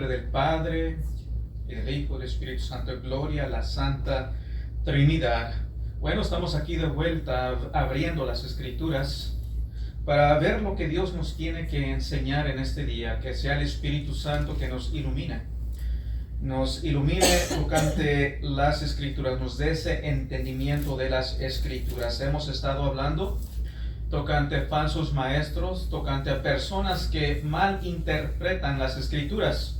del Padre, y del Hijo, y del Espíritu Santo, gloria a la Santa Trinidad. Bueno, estamos aquí de vuelta abriendo las Escrituras para ver lo que Dios nos tiene que enseñar en este día, que sea el Espíritu Santo que nos ilumine tocante las Escrituras, nos dé ese entendimiento de las Escrituras. Hemos estado hablando tocante falsos maestros, tocante a personas que mal interpretan las Escrituras.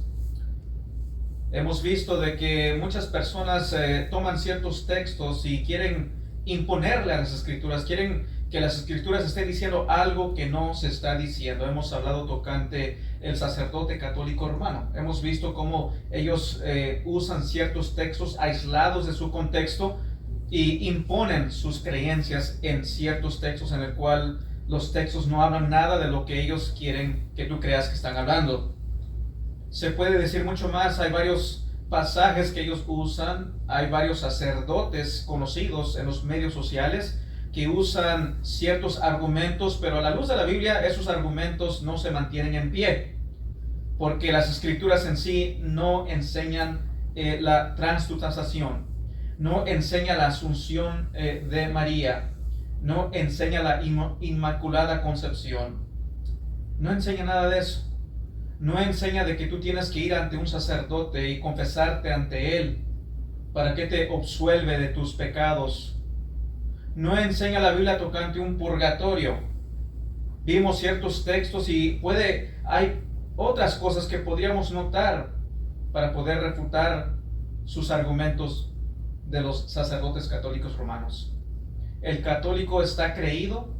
Hemos visto de que muchas personas toman ciertos textos y quieren imponerle a las Escrituras, quieren que las Escrituras estén diciendo algo que no se está diciendo. Hemos hablado tocante el sacerdote católico romano. Hemos visto cómo ellos usan ciertos textos aislados de su contexto y imponen sus creencias en ciertos textos en el cual los textos no hablan nada de lo que ellos quieren que tú creas que están hablando. Se puede decir mucho más. Hay varios pasajes que ellos usan, hay varios sacerdotes conocidos en los medios sociales que usan ciertos argumentos, pero a la luz de la Biblia esos argumentos no se mantienen en pie, porque las Escrituras en sí no enseñan la transustanciación, no enseña la asunción de María, no enseña la inmaculada concepción, no enseña nada de eso. No enseña de que tú tienes que ir ante un sacerdote y confesarte ante él para que te absuelve de tus pecados. No enseña la Biblia tocante un purgatorio. Vimos ciertos textos y hay otras cosas que podríamos notar para poder refutar sus argumentos de los sacerdotes católicos romanos. El católico está creído,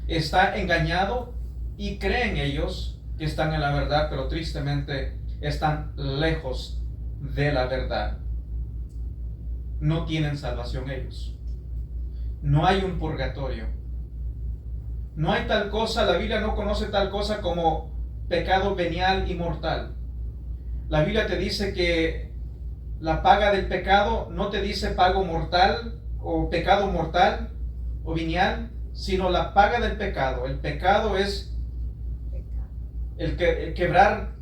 está engañado y creen ellos que están en la verdad, pero tristemente están lejos de la verdad. No tienen salvación ellos. No hay un purgatorio. No hay tal cosa, la Biblia no conoce tal cosa como pecado venial y mortal. La Biblia te dice que la paga del pecado no te dice pago mortal o pecado mortal o venial, sino la paga del pecado. El pecado es el quebrar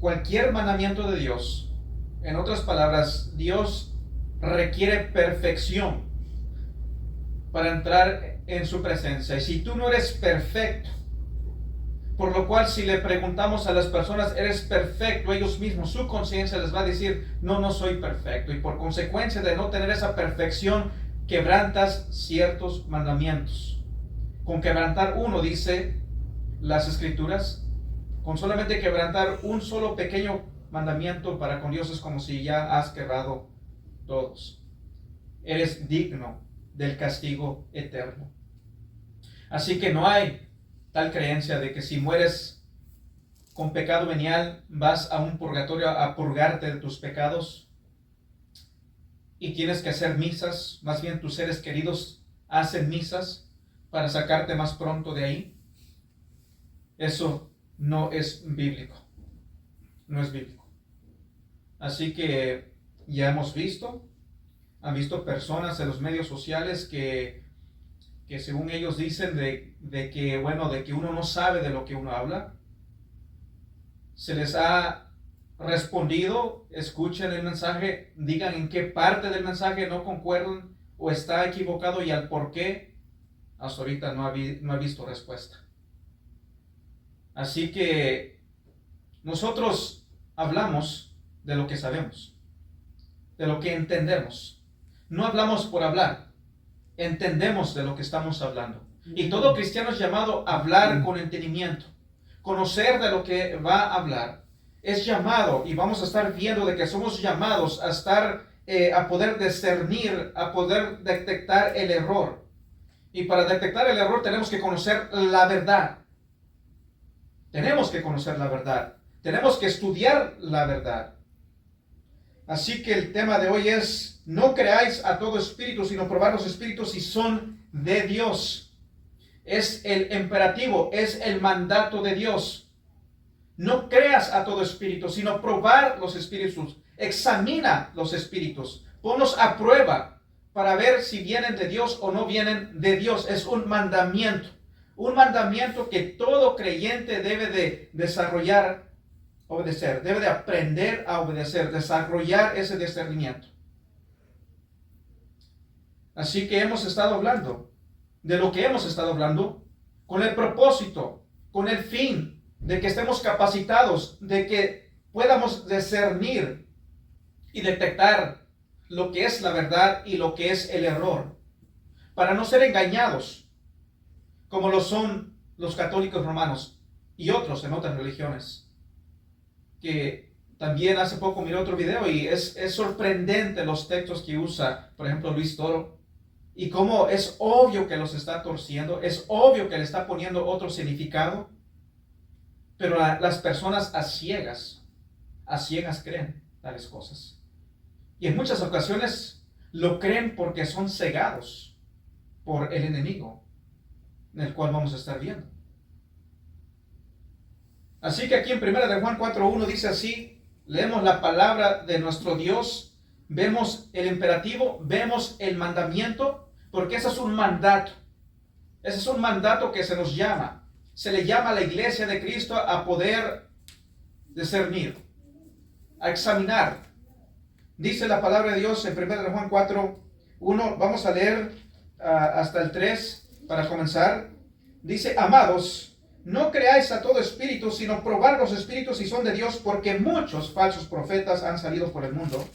cualquier mandamiento de Dios. En otras palabras, Dios requiere perfección para entrar en su presencia. Y si tú no eres perfecto, por lo cual si le preguntamos a las personas, ¿eres perfecto?, ellos mismos, su conciencia les va a decir, no soy perfecto. Y por consecuencia de no tener esa perfección, quebrantas ciertos mandamientos. Con quebrantar uno, dice las Escrituras, con solamente quebrantar un solo pequeño mandamiento para con Dios es como si ya has quebrado todos. Eres digno del castigo eterno. Así que no hay tal creencia de que si mueres con pecado venial vas a un purgatorio a purgarte de tus pecados y tienes que hacer misas. Más bien tus seres queridos hacen misas para sacarte más pronto de ahí. Eso no es bíblico. No es bíblico. Así que ya han visto personas en los medios sociales que según ellos dicen de que uno no sabe de lo que uno habla. Se les ha respondido, escuchen el mensaje, digan en qué parte del mensaje no concuerdan o está equivocado y al por qué. Hasta ahorita no ha visto respuesta. Así que nosotros hablamos de lo que sabemos, de lo que entendemos. No hablamos por hablar, entendemos de lo que estamos hablando. Y todo cristiano es llamado a hablar con entendimiento, conocer de lo que va a hablar. Es llamado, y vamos a estar viendo de que somos llamados a estar, a poder discernir, a poder detectar el error. Y para detectar el error tenemos que conocer la verdad. Tenemos que conocer la verdad. Tenemos que estudiar la verdad. Así que el tema de hoy es: no creáis a todo espíritu, sino probad los espíritus si son de Dios. Es el imperativo, es el mandato de Dios. No creas a todo espíritu, sino probar los espíritus. Examina los espíritus. Ponlos a prueba para ver si vienen de Dios o no vienen de Dios. Es un mandamiento. Un mandamiento que todo creyente debe de desarrollar obedecer, debe de aprender a obedecer, desarrollar ese discernimiento. Así que hemos estado hablando de lo que hemos estado hablando con el propósito, con el fin de que estemos capacitados, de que podamos discernir y detectar lo que es la verdad y lo que es el error, para no ser engañados como lo son los católicos romanos y otros en otras religiones. Que también hace poco miré otro video y es sorprendente los textos que usa, por ejemplo, Luis Toro, y cómo es obvio que los está torciendo, es obvio que le está poniendo otro significado, pero las personas a ciegas creen tales cosas. Y en muchas ocasiones lo creen porque son cegados por el enemigo, en el cual vamos a estar viendo. Así que aquí en 1 de Juan 4:1 dice así, leemos la palabra de nuestro Dios, vemos el imperativo, vemos el mandamiento, porque ese es un mandato. Ese es un mandato que se nos llama. Se le llama a la iglesia de Cristo a poder discernir, a examinar. Dice la palabra de Dios en 1 de Juan 4:1, vamos a leer hasta el 3 para comenzar. Dice, amados, no creáis a todo espíritu, sino probad los espíritus si son de Dios, porque muchos falsos profetas han salido por el mundo.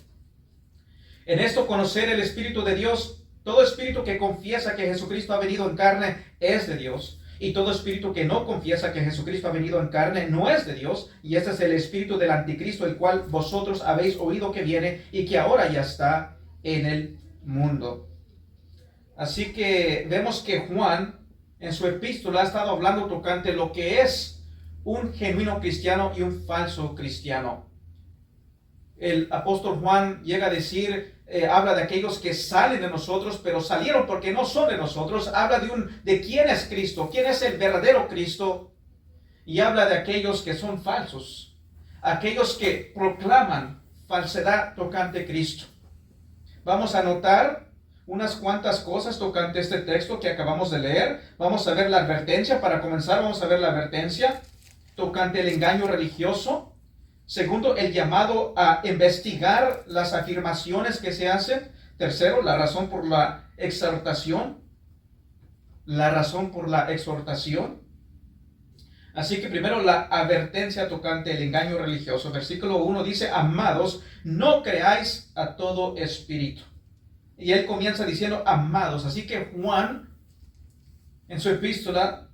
En esto conocer el Espíritu de Dios, todo espíritu que confiesa que Jesucristo ha venido en carne es de Dios, y todo espíritu que no confiesa que Jesucristo ha venido en carne no es de Dios, y este es el espíritu del anticristo, el cual vosotros habéis oído que viene y que ahora ya está en el mundo. Así que vemos que Juan en su epístola ha estado hablando tocante lo que es un genuino cristiano y un falso cristiano. El apóstol Juan llega a decir, habla de aquellos que salen de nosotros, pero salieron porque no son de nosotros. Habla de quién es Cristo, quién es el verdadero Cristo, y habla de aquellos que son falsos, aquellos que proclaman falsedad tocante Cristo. Vamos a notar unas cuantas cosas tocante este texto que acabamos de leer. Vamos a ver la advertencia. Para comenzar, vamos a ver la advertencia tocante el engaño religioso. Segundo, el llamado a investigar las afirmaciones que se hacen. Tercero, la razón por la exhortación. La razón por la exhortación. Así que primero la advertencia tocante el engaño religioso. Versículo 1 dice, amados, no creáis a todo espíritu. Y él comienza diciendo, amados. Así que Juan, en su epístola,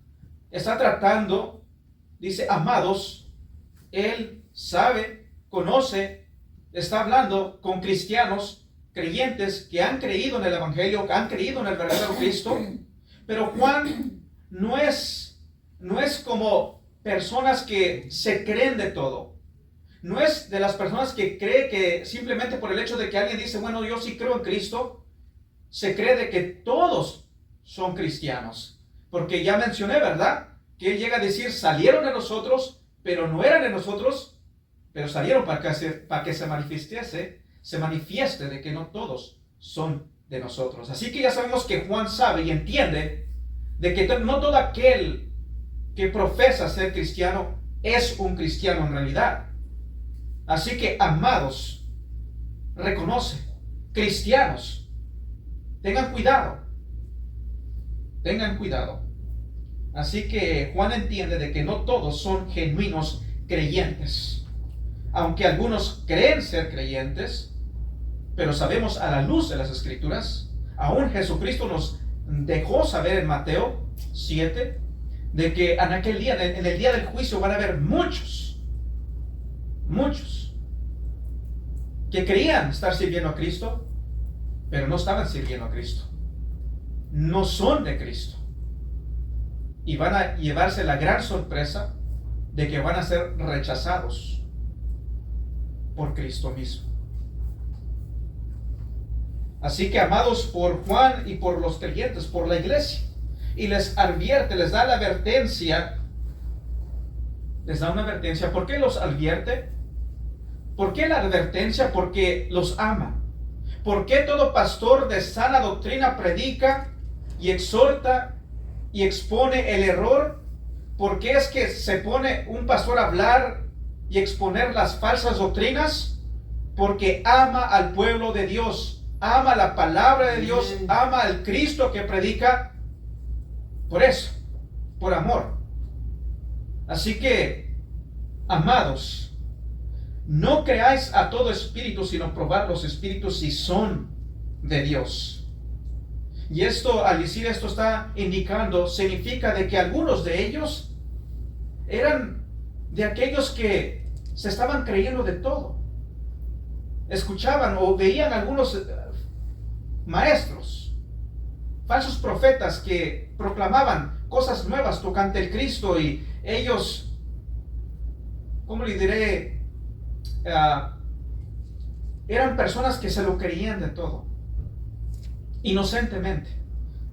está tratando, dice, amados. Él sabe, conoce, está hablando con cristianos, creyentes que han creído en el Evangelio, que han creído en el verdadero Cristo. Pero Juan no es como personas que se creen de todo. No es de las personas que cree que simplemente por el hecho de que alguien dice, bueno, yo sí creo en Cristo, se cree de que todos son cristianos. Porque ya mencioné, ¿verdad? Que él llega a decir, salieron de nosotros, pero no eran de nosotros, pero salieron para que se manifieste de que no todos son de nosotros. Así que ya sabemos que Juan sabe y entiende de que no todo aquel que profesa ser cristiano es un cristiano en realidad. Así que, amados, reconoce, cristianos, tengan cuidado. Tengan cuidado. Así que Juan entiende de que no todos son genuinos creyentes. Aunque algunos creen ser creyentes, pero sabemos a la luz de las Escrituras, aún Jesucristo nos dejó saber en Mateo 7, de que en aquel día, en el día del juicio, van a haber muchos que creían estar sirviendo a Cristo, pero no estaban sirviendo a Cristo. No son de Cristo. Y van a llevarse la gran sorpresa de que van a ser rechazados por Cristo mismo. Así que, amados, por Juan y por los creyentes, por la iglesia, y les advierte, les da la advertencia, les da una advertencia. ¿Por qué los advierte? ¿Por qué la advertencia? Porque los ama. ¿Por qué todo pastor de sana doctrina predica y exhorta y expone el error? ¿Por qué es que se pone un pastor a hablar y exponer las falsas doctrinas porque ama al pueblo de Dios, ama la palabra de Dios, ama al Cristo que predica. Por eso, por amor. Así que, amados, no creáis a todo espíritu, sino probad los espíritus si son de Dios. Y esto, al decir esto, está indicando, significa de que algunos de ellos eran de aquellos que se estaban creyendo de todo. Escuchaban o veían algunos maestros, falsos profetas que proclamaban cosas nuevas tocante el Cristo, y ellos, ¿cómo le diré? Eran personas que se lo creían de todo, inocentemente.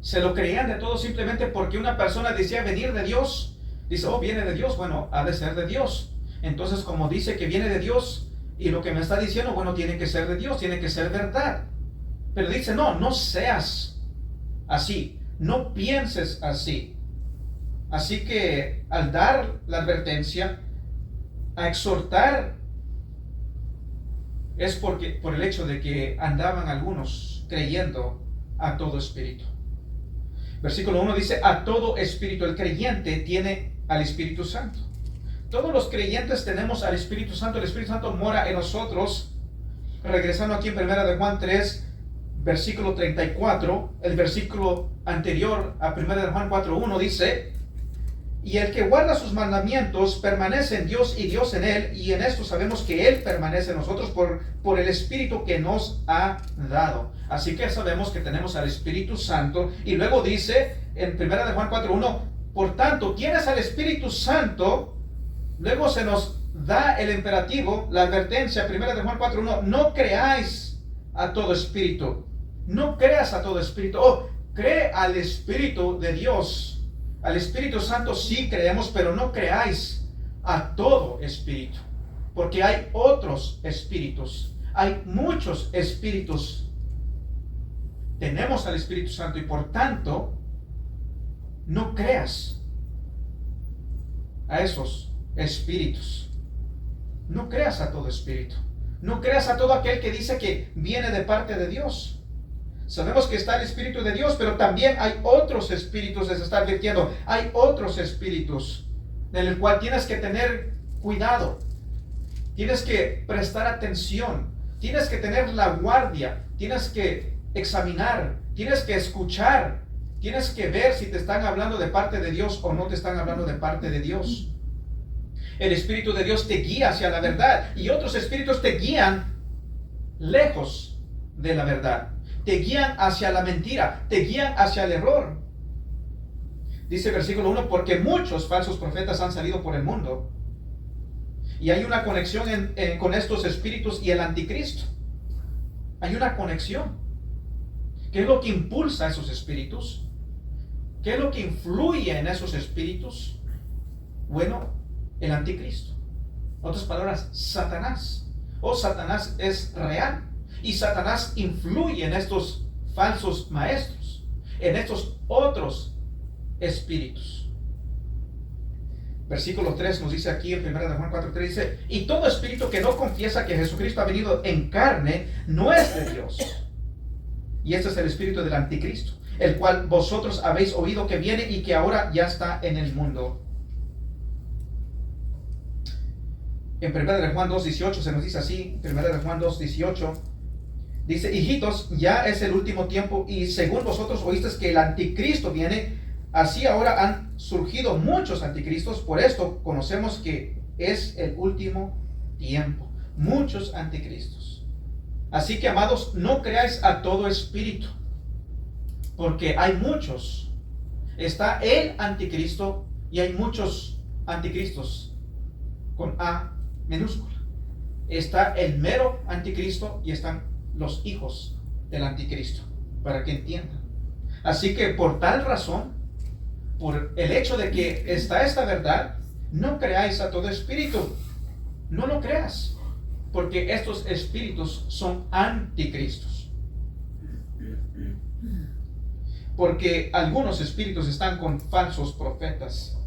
Se lo creían de todo simplemente porque una persona decía venir de Dios. Dice, oh, viene de Dios, bueno, ha de ser de Dios. Entonces, como dice que viene de Dios y lo que me está diciendo, bueno, tiene que ser de Dios, tiene que ser verdad. Pero dice, no, no seas así, no pienses así. Así que al dar la advertencia, a exhortar, es por el hecho de que andaban algunos creyendo a todo espíritu. Versículo 1 dice, a todo espíritu. El creyente tiene al Espíritu Santo. Todos los creyentes tenemos al Espíritu Santo. El Espíritu Santo mora en nosotros. Regresando aquí en 1 de Juan 3, versículo 34, el versículo anterior a 1 de Juan 4:1 dice, y el que guarda sus mandamientos permanece en Dios y Dios en él, y en esto sabemos que él permanece en nosotros por el Espíritu que nos ha dado. Así que sabemos que tenemos al Espíritu Santo. Y luego dice en 1 de Juan 4:1, por tanto, tienes al Espíritu Santo. Luego se nos da el imperativo, la advertencia, 1 de Juan 4:1, no creáis a todo espíritu. No creas a todo espíritu. Oh, cree al Espíritu de Dios. Al Espíritu Santo sí creemos, pero no creáis a todo espíritu. Porque hay otros espíritus. Hay muchos espíritus. Tenemos al Espíritu Santo y por tanto, no creas a esos espíritus. No creas a todo espíritu. No creas a todo aquel que dice que viene de parte de Dios. Sabemos que está el Espíritu de Dios, pero también hay otros espíritus, les está advirtiendo. Hay otros espíritus en el cual tienes que tener cuidado. Tienes que prestar atención. Tienes que tener la guardia. Tienes que examinar. Tienes que escuchar. Tienes que ver si te están hablando de parte de Dios o no te están hablando de parte de Dios. El Espíritu de Dios te guía hacia la verdad y otros espíritus te guían lejos de la verdad. Te guían hacia la mentira, te guían hacia el error. Dice versículo 1, porque muchos falsos profetas han salido por el mundo. Y hay una conexión con estos espíritus y el anticristo. Hay una conexión. ¿Qué es lo que impulsa a esos espíritus? ¿Qué es lo que influye en esos espíritus? Bueno, el anticristo. En otras palabras, Satanás. Satanás es real. Y Satanás influye en estos falsos maestros, en estos otros espíritus. Versículo 3 nos dice aquí en 1 de Juan 4:3, dice, y todo espíritu que no confiesa que Jesucristo ha venido en carne, no es de Dios. Y este es el espíritu del anticristo, el cual vosotros habéis oído que viene y que ahora ya está en el mundo. En 1 de Juan 2:18 se nos dice así, 1 de Juan 2:18, dice, hijitos, ya es el último tiempo, y según vosotros oísteis que el anticristo viene, así ahora han surgido muchos anticristos. Por esto conocemos que es el último tiempo. Muchos anticristos. Así que, amados, no creáis a todo espíritu, porque hay muchos. Está el anticristo y hay muchos anticristos con A minúscula. Está el mero anticristo y están los hijos del anticristo, para que entiendan. Así que por tal razón, por el hecho de que está esta verdad, no creáis a todo espíritu. No lo creas, porque estos espíritus son anticristos. Porque algunos espíritus están con falsos profetas.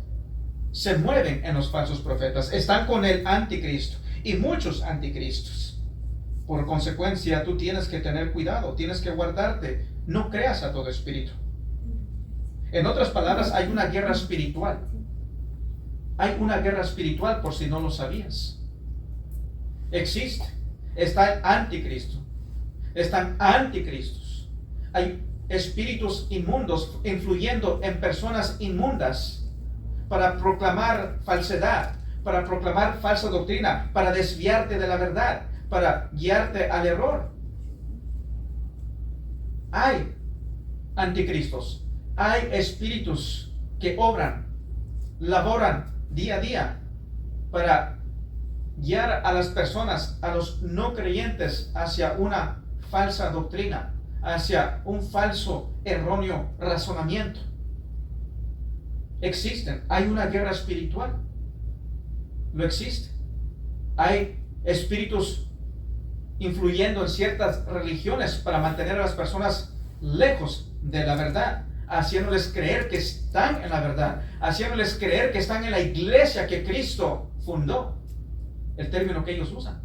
se mueven en los falsos profetas, están con el anticristo y muchos anticristos. Por consecuencia, tú tienes que tener cuidado, tienes que guardarte, no creas a todo espíritu. En otras palabras, hay una guerra espiritual. Hay una guerra espiritual, por si no lo sabías. Existe. Está el anticristo. Están anticristos. Hay espíritus inmundos influyendo en personas inmundas para proclamar falsedad, para proclamar falsa doctrina, para desviarte de la verdad, para guiarte al error. Hay anticristos, hay espíritus que obran, laboran día a día para guiar a las personas, a los no creyentes, hacia una falsa doctrina, hacia un falso, erróneo razonamiento. Existen, hay una guerra espiritual, lo existe. Hay espíritus influyendo en ciertas religiones para mantener a las personas lejos de la verdad, haciéndoles creer que están en la verdad, haciéndoles creer que están en la iglesia que Cristo fundó, el término que ellos usan.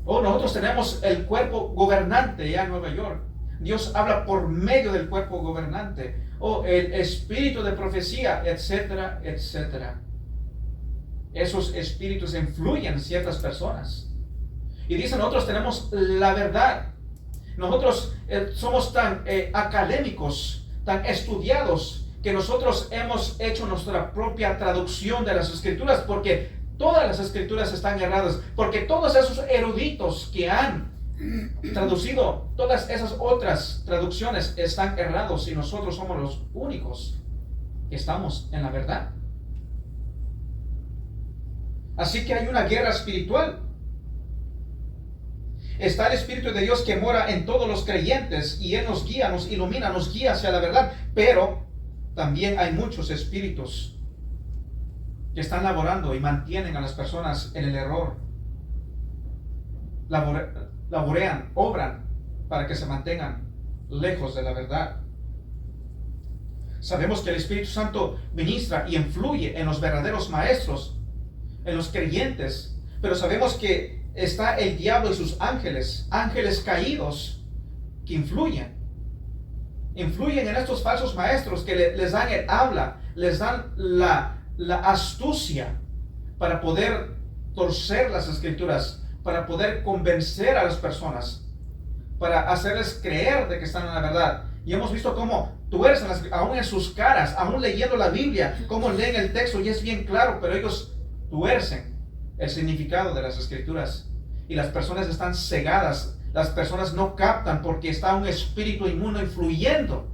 Nosotros tenemos el cuerpo gobernante ya en Nueva York. Dios habla por medio del cuerpo gobernante, el espíritu de profecía, etcétera, etcétera. Esos espíritus influyen en ciertas personas. Y dicen, nosotros tenemos la verdad. Nosotros somos tan académicos, tan estudiados, que nosotros hemos hecho nuestra propia traducción de las escrituras, porque todas las escrituras están erradas, porque todos esos eruditos que han traducido todas esas otras traducciones están errados y nosotros somos los únicos que estamos en la verdad. Así que hay una guerra espiritual. Está el Espíritu de Dios que mora en todos los creyentes y Él nos guía, nos ilumina, nos guía hacia la verdad. Pero también hay muchos espíritus que están laborando y mantienen a las personas en el error. Laborean, obran para que se mantengan lejos de la verdad. Sabemos que el Espíritu Santo ministra y influye en los verdaderos maestros, en los creyentes, pero sabemos que está el diablo y sus ángeles caídos que influyen en estos falsos maestros que les dan el habla, les dan la astucia para poder torcer las escrituras, para poder convencer a las personas, para hacerles creer de que están en la verdad. Y hemos visto cómo tuercen, aún en sus caras, aún leyendo la Biblia, cómo leen el texto y es bien claro, pero ellos tuercen el significado de las escrituras. Y las personas están cegadas, las personas no captan porque está un espíritu inmundo influyendo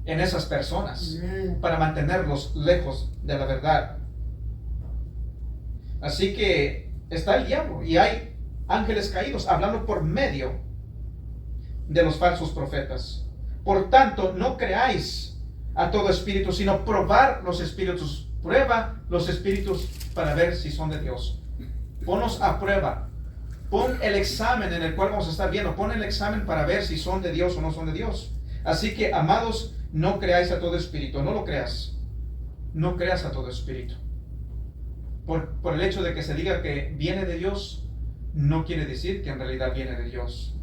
en esas personas para mantenerlos lejos de la verdad. Así que está el diablo y hay ángeles caídos hablando por medio de los falsos profetas. Por tanto, no creáis a todo espíritu, sino probar los espíritus. Prueba los espíritus para ver si son de Dios. Ponlos a prueba. Pon el examen en el cual vamos a estar viendo. Pon el examen para ver si son de Dios o no son de Dios. Así que, amados, no creáis a todo espíritu. No lo creas. No creas a todo espíritu. Por el hecho de que se diga que viene de Dios, no quiere decir que en realidad viene de Dios.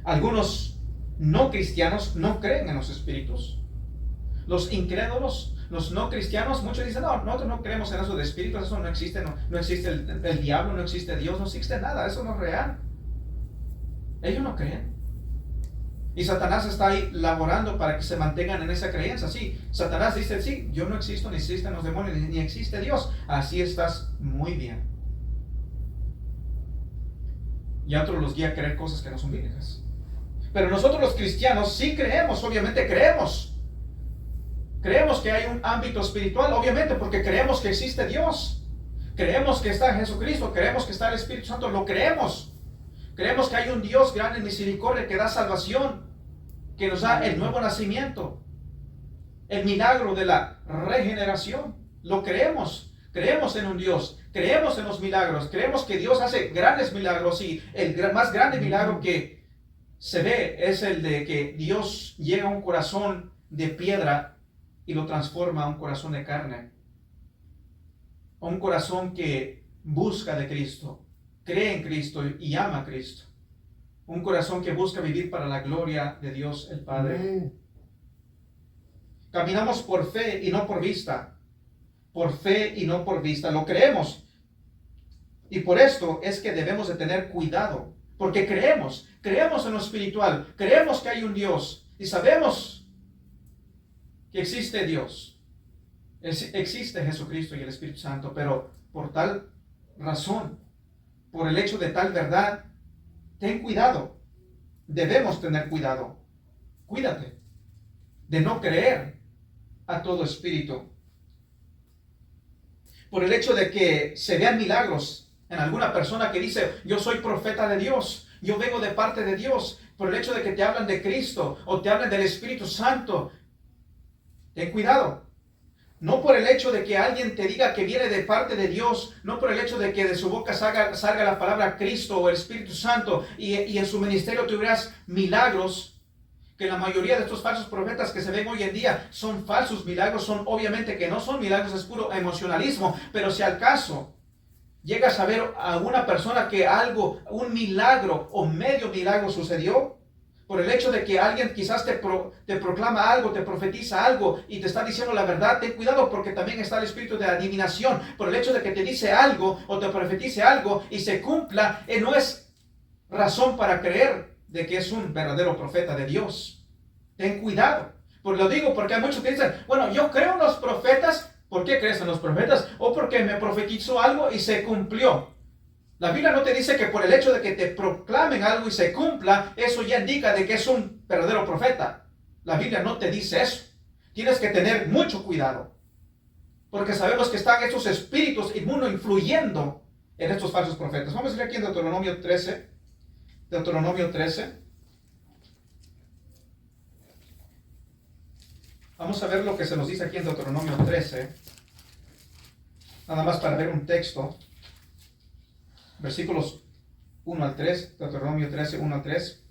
Algunos no cristianos no creen en los espíritus. Los incrédulos, los no cristianos, muchos dicen, no, nosotros no creemos en eso de espíritus, eso no existe, no existe el diablo, no existe Dios, no existe nada, eso no es real. Ellos no creen. Y Satanás está ahí laborando para que se mantengan en esa creencia. Sí, Satanás dice, sí, yo no existo, ni existen los demonios, ni existe Dios. Así estás muy bien. Y a otros los guía a creer cosas que no son bíblicas. Pero nosotros los cristianos sí creemos, obviamente creemos. Creemos que hay un ámbito espiritual, obviamente, porque creemos que existe Dios. Creemos que está Jesucristo, creemos que está el Espíritu Santo, lo creemos. Creemos que hay un Dios grande en misericordia que da salvación, que nos da el nuevo nacimiento, el milagro de la regeneración. Lo creemos. Creemos en un Dios, creemos en los milagros, creemos que Dios hace grandes milagros y el más grande milagro que se ve es el de que Dios llega a un corazón de piedra y lo transforma a un corazón de carne. A un corazón que busca de Cristo, cree en Cristo y ama a Cristo. Un corazón que busca vivir para la gloria de Dios el Padre. Amén. Caminamos por fe y no por vista. Por fe y no por vista. Lo creemos. Y por esto es que debemos de tener cuidado. Porque creemos en lo espiritual. Creemos que hay un Dios. Y sabemos que existe Dios. Existe Jesucristo y el Espíritu Santo. Pero por tal razón, por el hecho de tal verdad, ten cuidado. Debemos tener cuidado. Cuídate de no creer a todo espíritu. Por el hecho de que se vean milagros en alguna persona que dice, yo soy profeta de Dios, yo vengo de parte de Dios. Por el hecho de que te hablan de Cristo o te hablan del Espíritu Santo, ten cuidado. No por el hecho de que alguien te diga que viene de parte de Dios, no por el hecho de que de su boca salga la palabra Cristo o el Espíritu Santo y en su ministerio tuvieras milagros, que la mayoría de estos falsos profetas que se ven hoy en día son falsos milagros, son obviamente que no son milagros, es puro emocionalismo, pero si al caso llegas a ver a una persona que un milagro o medio milagro sucedió, por el hecho de que alguien quizás te proclama algo, te profetiza algo y te está diciendo la verdad, ten cuidado porque también está el espíritu de adivinación. Por el hecho de que te dice algo o te profetice algo y se cumpla, no es razón para creer de que es un verdadero profeta de Dios. Ten cuidado. Pues lo digo porque hay muchos que dicen, bueno, yo creo en los profetas. ¿Por qué crees en los profetas? O porque me profetizó algo y se cumplió. La Biblia no te dice que por el hecho de que te proclamen algo y se cumpla, eso ya indica de que es un verdadero profeta. La Biblia no te dice eso. Tienes que tener mucho cuidado. Porque sabemos que están estos espíritus inmundos influyendo en estos falsos profetas. Vamos a ir aquí en Deuteronomio 13. Deuteronomio 13. Vamos a ver lo que se nos dice aquí en Deuteronomio 13. Nada más para ver un texto. Versículos 1 al 3. Deuteronomio 13, 1 al 3.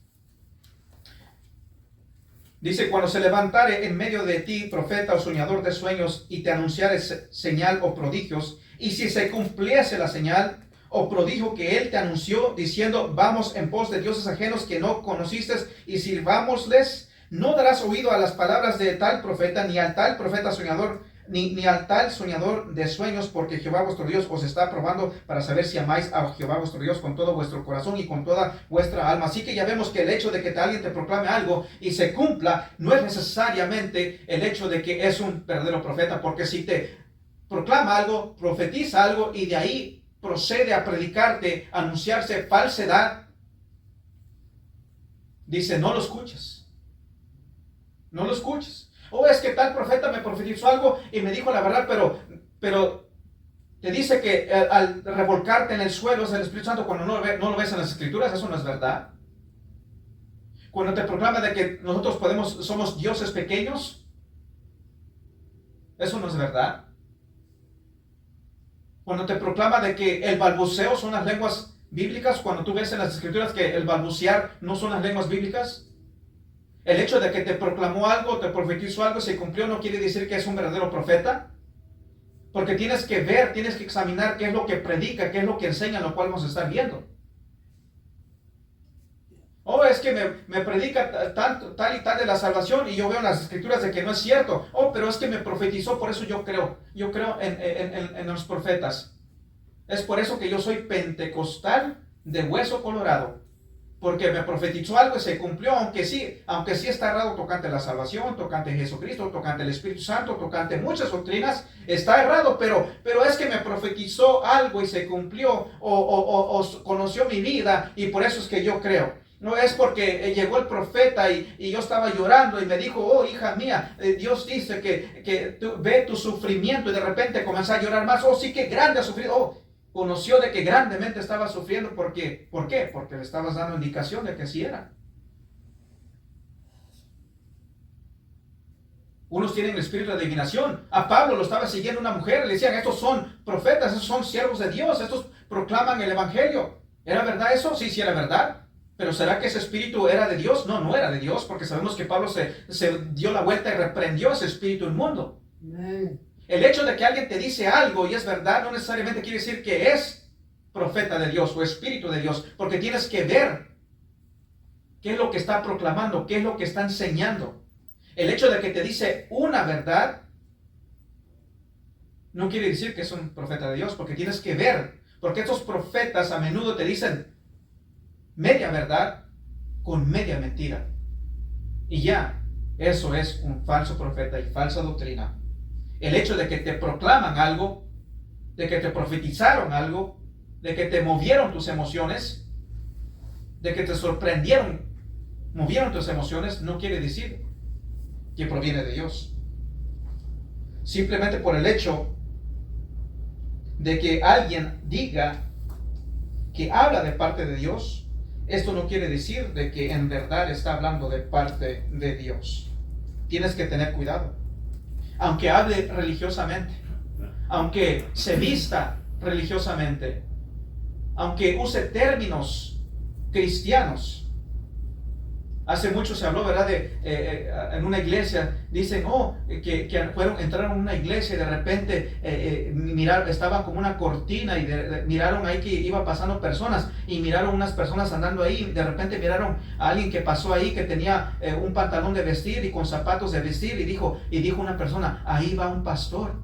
Dice, cuando se levantare en medio de ti profeta o soñador de sueños y te anunciare señal o prodigios, y si se cumpliese la señal o prodigio que él te anunció, diciendo, vamos en pos de dioses ajenos que no conociste y sirvámosles, no darás oído a las palabras de tal profeta, ni al tal profeta soñador, ni al tal soñador de sueños, porque Jehová vuestro Dios os está probando para saber si amáis a Jehová vuestro Dios con todo vuestro corazón y con toda vuestra alma. Así que ya vemos que el hecho de que alguien te proclame algo y se cumpla, no es necesariamente el hecho de que es un verdadero profeta, porque si te proclama algo, profetiza algo y de ahí procede a predicarte, a anunciarse falsedad, dice, no lo escuches. No lo escuches. O es que tal profeta me profetizó algo y me dijo la verdad, pero te dice que al revolcarte en el suelo es el Espíritu Santo cuando no lo ves en las Escrituras. Eso no es verdad. Cuando te proclama de que nosotros somos dioses pequeños, eso no es verdad. Cuando te proclama de que el balbuceo son las lenguas bíblicas, cuando tú ves en las Escrituras que el balbucear no son las lenguas bíblicas, el hecho de que te proclamó algo, te profetizó algo, se cumplió, no quiere decir que es un verdadero profeta. Porque tienes que ver, tienes que examinar qué es lo que predica, qué es lo que enseña, lo cual vamos a estar viendo. Oh, es que me predica tal y tal de la salvación y yo veo en las Escrituras de que no es cierto. Oh, pero es que me profetizó, por eso yo creo en los profetas. Es por eso que yo soy pentecostal de hueso colorado. Porque me profetizó algo y se cumplió, aunque sí está errado tocante la salvación, tocante Jesucristo, tocante el Espíritu Santo, tocante muchas doctrinas, está errado, pero es que me profetizó algo y se cumplió, o conoció mi vida y por eso es que yo creo. No es porque llegó el profeta y yo estaba llorando y me dijo, oh hija mía, Dios dice que tú ve tu sufrimiento y de repente comenzó a llorar más, oh sí que grande ha sufrido, oh. Conoció de que grandemente estaba sufriendo. ¿Por qué? ¿Por qué? Porque le estabas dando indicación de que sí era. Unos tienen el espíritu de adivinación. A Pablo lo estaba siguiendo una mujer. Le decían, estos son profetas, estos son siervos de Dios. Estos proclaman el evangelio. ¿Era verdad eso? Sí, sí era verdad. Pero ¿será que ese espíritu era de Dios? No, no era de Dios, porque sabemos que Pablo se dio la vuelta y reprendió ese espíritu inmundo. Amen. El hecho de que alguien te dice algo y es verdad no necesariamente quiere decir que es profeta de Dios o espíritu de Dios, porque tienes que ver qué es lo que está proclamando, qué es lo que está enseñando. El hecho de que te dice una verdad no quiere decir que es un profeta de Dios, porque tienes que ver, porque estos profetas a menudo te dicen media verdad con media mentira. Y ya, eso es un falso profeta y falsa doctrina. El hecho de que te proclaman algo, de que te profetizaron algo, de que te movieron tus emociones, de que te sorprendieron, movieron tus emociones, no quiere decir que proviene de Dios. Simplemente por el hecho de que alguien diga que habla de parte de Dios, esto no quiere decir de que en verdad está hablando de parte de Dios. Tienes que tener cuidado. Aunque hable religiosamente, aunque se vista religiosamente, aunque use términos cristianos. Hace mucho se habló, ¿verdad? En una iglesia, dicen, que entraron en una iglesia y de repente miraron, estaba como una cortina y miraron ahí que iba pasando personas y miraron unas personas andando ahí, y de repente miraron a alguien que pasó ahí que tenía un pantalón de vestir y con zapatos de vestir y dijo una persona, ahí va un pastor.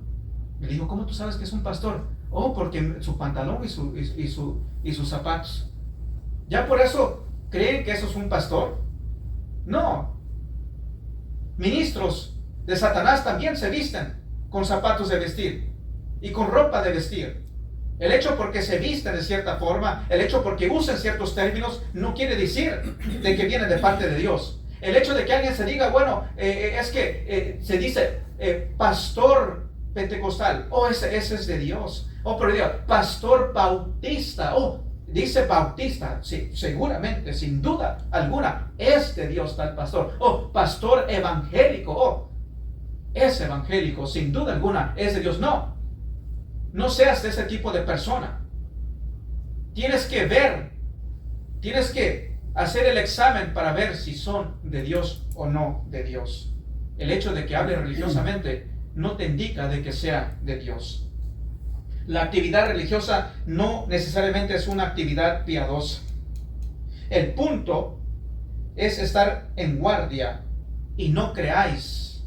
Y le dijo, ¿cómo tú sabes que es un pastor? Porque su pantalón y sus zapatos. ¿Ya por eso creen que eso es un pastor? No. Ministros de Satanás también se visten con zapatos de vestir y con ropa de vestir. El hecho porque se visten de cierta forma, el hecho porque usen ciertos términos, no quiere decir de que viene de parte de Dios. El hecho de que alguien se diga, es que se dice pastor pentecostal, ese es de Dios. Pero Dios, pastor bautista, dice bautista, sí, seguramente, sin duda alguna, es de Dios tal pastor. Pastor evangélico, es evangélico, sin duda alguna, es de Dios. No seas de ese tipo de persona. Tienes que ver, tienes que hacer el examen para ver si son de Dios o no de Dios. El hecho de que hable religiosamente no te indica de que sea de Dios. La actividad religiosa no necesariamente es una actividad piadosa. El punto es estar en guardia y no creáis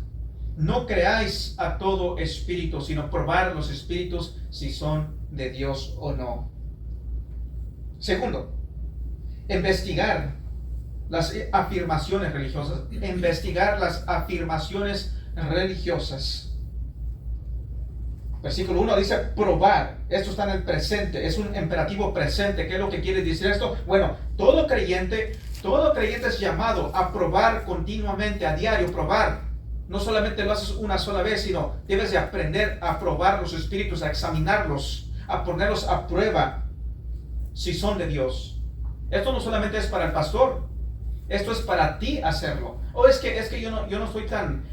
a todo espíritu, sino probar los espíritus si son de Dios o no. Segundo, investigar las afirmaciones religiosas. Investigar las afirmaciones religiosas. Versículo 1 dice probar. Esto está en el presente, es un imperativo presente. ¿Qué es lo que quiere decir esto? Bueno, todo creyente es llamado a probar continuamente, a diario, probar. No solamente lo haces una sola vez, sino debes de aprender a probar los espíritus, a examinarlos, a ponerlos a prueba si son de Dios. Esto no solamente es para el pastor, esto es para ti hacerlo. Es que yo no estoy tan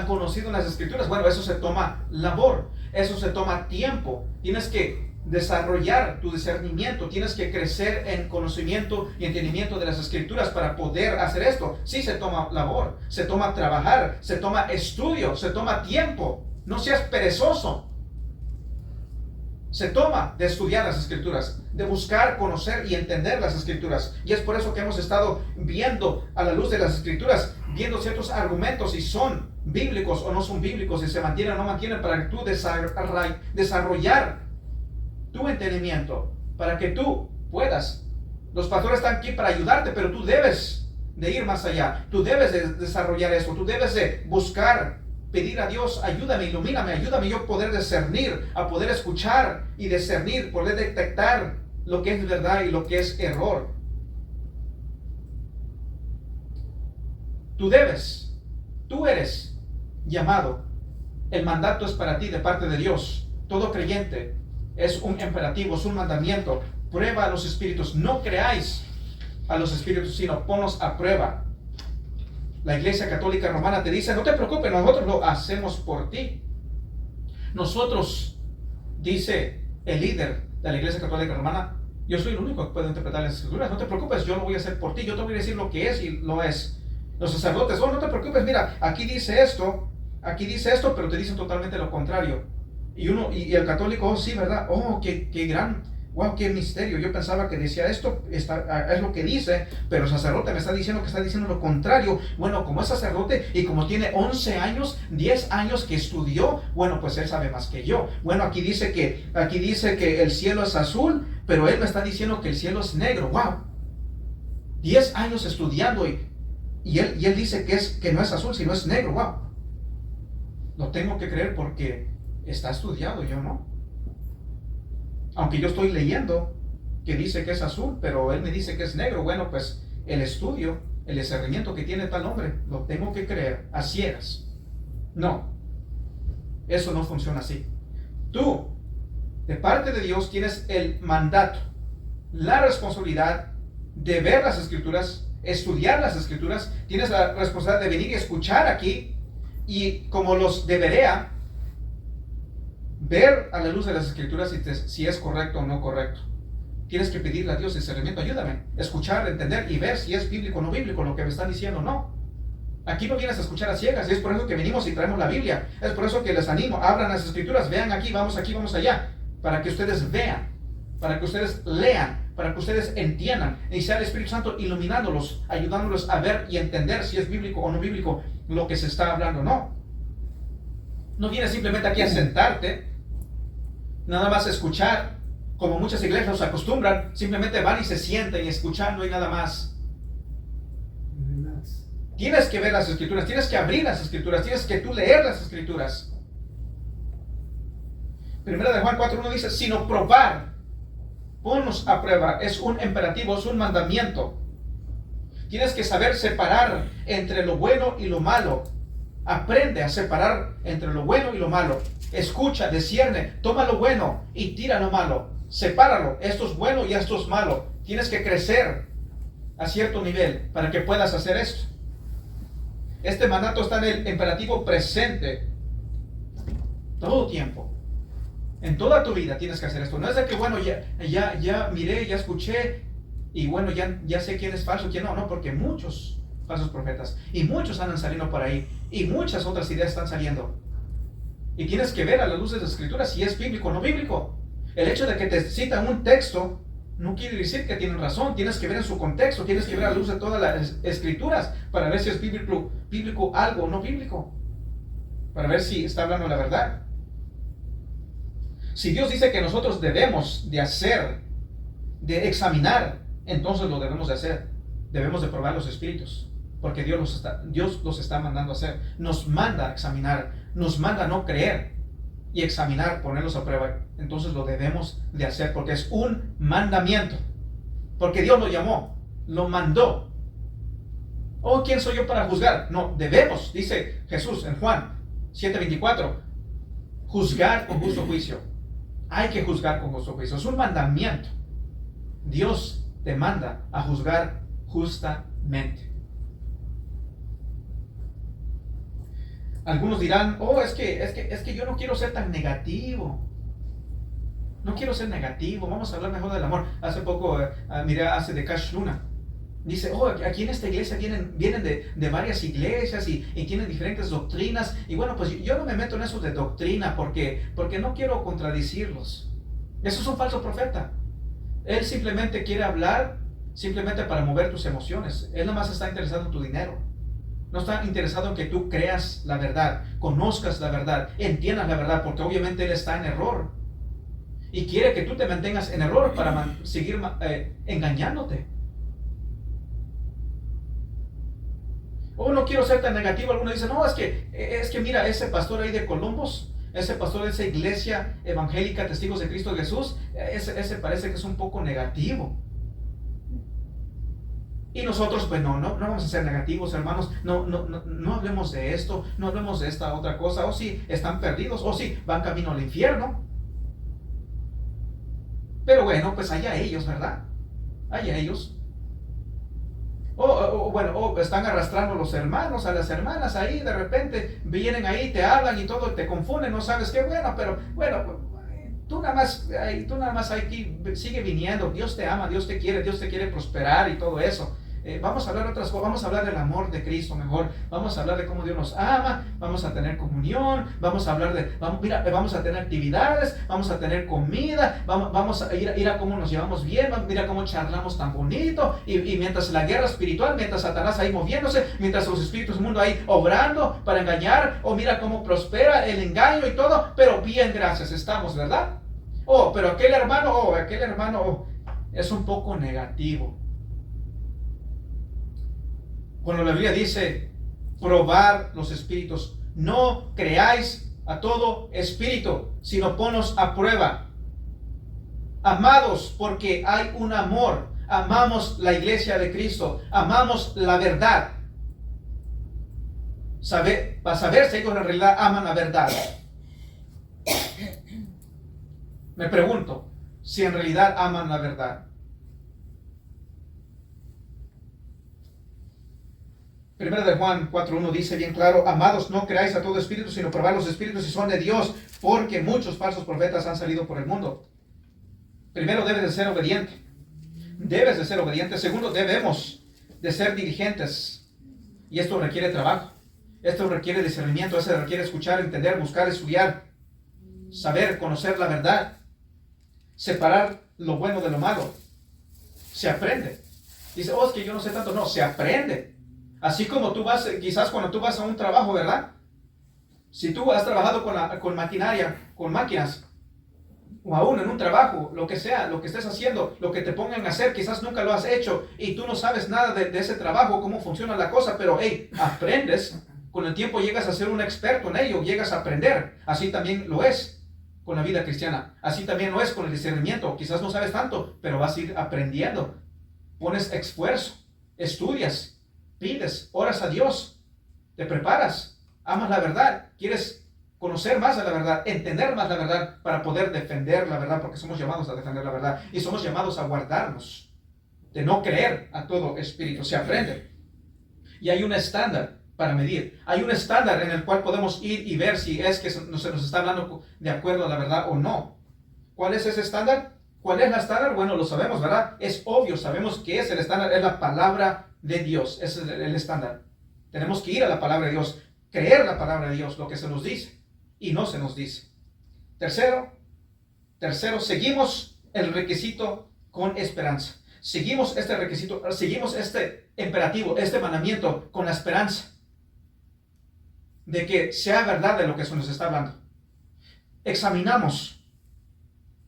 conocido en las escrituras. Bueno, eso se toma labor, eso se toma tiempo. Tienes que desarrollar tu discernimiento, tienes que crecer en conocimiento y entendimiento de las escrituras para poder hacer esto. Sí, se toma labor, se toma trabajar, se toma estudio, se toma tiempo. No seas perezoso. Se toma de estudiar las escrituras, de buscar, conocer y entender las escrituras. Y es por eso que hemos estado viendo a la luz de las escrituras, viendo ciertos argumentos si son bíblicos o no son bíblicos, si se mantienen o no mantienen, para que tú desarrollar tu entendimiento, para que tú puedas. Los pastores están aquí para ayudarte, pero tú debes de ir más allá. Tú debes de desarrollar eso, tú debes de buscar, pedir a Dios, ayúdame, ilumíname, ayúdame yo a poder discernir, a poder escuchar y discernir, poder detectar lo que es verdad y lo que es error. Tú eres llamado. El mandato es para ti de parte de Dios. Todo creyente es un imperativo, es un mandamiento. Prueba a los espíritus. No creáis a los espíritus, sino ponlos a prueba. La Iglesia Católica Romana te dice, no te preocupes, nosotros lo hacemos por ti. Nosotros, dice el líder de la Iglesia Católica Romana, Yo soy el único que puede interpretar las escrituras. No te preocupes, yo lo voy a hacer por ti. Yo te voy a decir lo que es y lo es. Los sacerdotes, oh, no te preocupes, mira, aquí dice esto, pero te dicen totalmente lo contrario. Y el católico, oh, sí, ¿verdad? Oh, qué gran, wow, qué misterio. Yo pensaba que decía esto, es lo que dice, pero el sacerdote me está diciendo que está diciendo lo contrario. Bueno, como es sacerdote y como tiene 11 años, 10 años que estudió, bueno, pues él sabe más que yo. Bueno, aquí dice que el cielo es azul, pero él me está diciendo que el cielo es negro. Wow. 10 años estudiando y él dice que no es azul, sino es negro. Wow. Lo tengo que creer porque está estudiado, yo no. Aunque yo estoy leyendo que dice que es azul, pero él me dice que es negro. Bueno, pues el estudio, el discernimiento que tiene tal hombre, lo tengo que creer a ciegas. No, eso no funciona así. Tú, de parte de Dios, tienes el mandato, la responsabilidad de ver las escrituras, estudiar las escrituras. Tienes la responsabilidad de venir y escuchar aquí y como los de Berea, ver a la luz de las escrituras si es correcto o no correcto. Tienes que pedirle a Dios discernimiento, ayúdame, escuchar, entender y ver si es bíblico o no bíblico lo que me están diciendo o no. Aquí no vienes a escuchar a ciegas, y es por eso que venimos y traemos la Biblia. Es por eso que les animo, abran las escrituras, vean aquí, vamos allá, para que ustedes vean, para que ustedes lean, para que ustedes entiendan, y sea el Espíritu Santo iluminándolos, ayudándolos a ver y entender si es bíblico o no bíblico lo que se está hablando. No vienes simplemente aquí a sentarte, nada más a escuchar, como muchas iglesias se acostumbran, simplemente van y se sienten y escuchando y nada más. Tienes que ver las escrituras, tienes que abrir las escrituras, tienes que tú leer las escrituras. Primera de Juan 4:1 dice, sino probar, ponnos a prueba, es un imperativo, es un mandamiento. Tienes que saber separar entre lo bueno y lo malo. Aprende a separar entre lo bueno y lo malo. Escucha, discierne, toma lo bueno y tira lo malo. Sepáralo, esto es bueno y esto es malo. Tienes que crecer a cierto nivel para que puedas hacer esto. Este mandato está en el imperativo presente todo tiempo. En toda tu vida tienes que hacer esto. No es de que, bueno, ya miré, ya escuché y bueno, ya sé quién es falso, quién no. No, porque muchos falsos profetas y muchos andan saliendo por ahí y muchas otras ideas están saliendo. Y tienes que ver a la luz de las escrituras si es bíblico o no bíblico. El hecho de que te citan un texto no quiere decir que tienen razón. Tienes que ver en su contexto, tienes que ver a la luz de todas las escrituras para ver si es bíblico algo o no bíblico, para ver si está hablando la verdad. Si Dios dice que nosotros debemos de hacer, de examinar, entonces lo debemos de hacer. Debemos de probar los espíritus, porque Dios los está mandando a hacer. Nos manda a examinar, nos manda a no creer y examinar, ponerlos a prueba. Entonces lo debemos de hacer porque es un mandamiento, porque Dios lo llamó, lo mandó. Oh, ¿quién soy yo para juzgar? No, debemos, dice Jesús en Juan 7:24, juzgar con justo juicio. Hay que juzgar con justo juicio, es un mandamiento. Dios te manda a juzgar justamente. Algunos dirán, oh, es que yo no quiero ser tan negativo. No quiero ser negativo, vamos a hablar mejor del amor. Hace poco, miré hace de Cash Luna. Dice, oh, aquí en esta iglesia vienen de varias iglesias y tienen diferentes doctrinas. Y bueno, pues yo no me meto en eso de doctrina porque no quiero contradecirlos. Eso es un falso profeta. Él simplemente quiere hablar simplemente para mover tus emociones. Él nada más está interesado en tu dinero. No está interesado en que tú creas la verdad, conozcas la verdad, entiendas la verdad, porque obviamente él está en error. Y quiere que tú te mantengas en error para seguir engañándote. Oh, no quiero ser tan negativo. Algunos dicen, no, es que mira, ese pastor ahí de Columbus, ese pastor de esa iglesia evangélica, Testigos de Cristo Jesús, ese parece que es un poco negativo. Y nosotros, pues no vamos a ser negativos, hermanos. No hablemos de esto, no hablemos de esta otra cosa. O si están perdidos, o si van camino al infierno. Pero bueno, pues allá ellos, ¿verdad? Allá ellos. O están arrastrando los hermanos, a las hermanas ahí, de repente vienen ahí, te hablan y todo, te confunden, no sabes qué, bueno, pero bueno, tú nada más aquí, sigue viniendo, Dios te ama, Dios te quiere prosperar y todo eso. Vamos a hablar de otras cosas, vamos a hablar del amor de Cristo mejor, vamos a hablar de cómo Dios nos ama, vamos a tener comunión, vamos a hablar vamos a tener actividades, vamos a tener comida, vamos a ir a cómo nos llevamos bien, mira cómo charlamos tan bonito, y mientras la guerra espiritual, mientras Satanás ahí moviéndose, mientras los espíritus del mundo ahí obrando para engañar, mira cómo prospera el engaño y todo, pero bien, gracias, estamos, ¿verdad? Pero aquel hermano es un poco negativo. Cuando la Biblia dice probar los espíritus, no creáis a todo espíritu, sino ponos a prueba. Amados, porque hay un amor, amamos la iglesia de Cristo, amamos la verdad. Para saber si ellos en realidad aman la verdad. Me pregunto si en realidad aman la verdad. Primera de Juan 4:1 dice bien claro: amados, no creáis a todo espíritu, sino probad los espíritus si son de Dios, porque muchos falsos profetas han salido por el mundo. Primero, debes de ser obediente. Debes de ser obediente. Segundo, debemos de ser diligentes. Y esto requiere trabajo. Esto requiere discernimiento. Esto requiere escuchar, entender, buscar, estudiar, saber, conocer la verdad, separar lo bueno de lo malo. Se aprende. Dice, es que yo no sé tanto. No, se aprende. Así como tú vas, quizás cuando tú vas a un trabajo, ¿verdad? Si tú has trabajado con maquinaria, con máquinas, o aún en un trabajo, lo que sea, lo que estés haciendo, lo que te pongan a hacer, quizás nunca lo has hecho y tú no sabes nada de ese trabajo, cómo funciona la cosa, pero hey, aprendes. Con el tiempo llegas a ser un experto en ello, llegas a aprender. Así también lo es con la vida cristiana. Así también lo es con el discernimiento. Quizás no sabes tanto, pero vas a ir aprendiendo. Pones esfuerzo, estudias, pides, oras a Dios, te preparas, amas la verdad, quieres conocer más de la verdad, entender más la verdad para poder defender la verdad, porque somos llamados a defender la verdad y somos llamados a guardarnos de no creer a todo espíritu. Se aprende y hay un estándar para medir, hay un estándar en el cual podemos ir y ver si es que se nos está hablando de acuerdo a la verdad o no. ¿Cuál es ese estándar? ¿Cuál es el estándar? Bueno, lo sabemos, ¿verdad? Es obvio, sabemos que es el estándar, es la palabra de Dios. Ese es el estándar. Tenemos que ir a la palabra de Dios, creer la palabra de Dios, lo que se nos dice y no se nos dice. Tercero, seguimos el requisito con esperanza. Seguimos este requisito, seguimos este imperativo, este mandamiento con la esperanza de que sea verdad de lo que se nos está hablando. Examinamos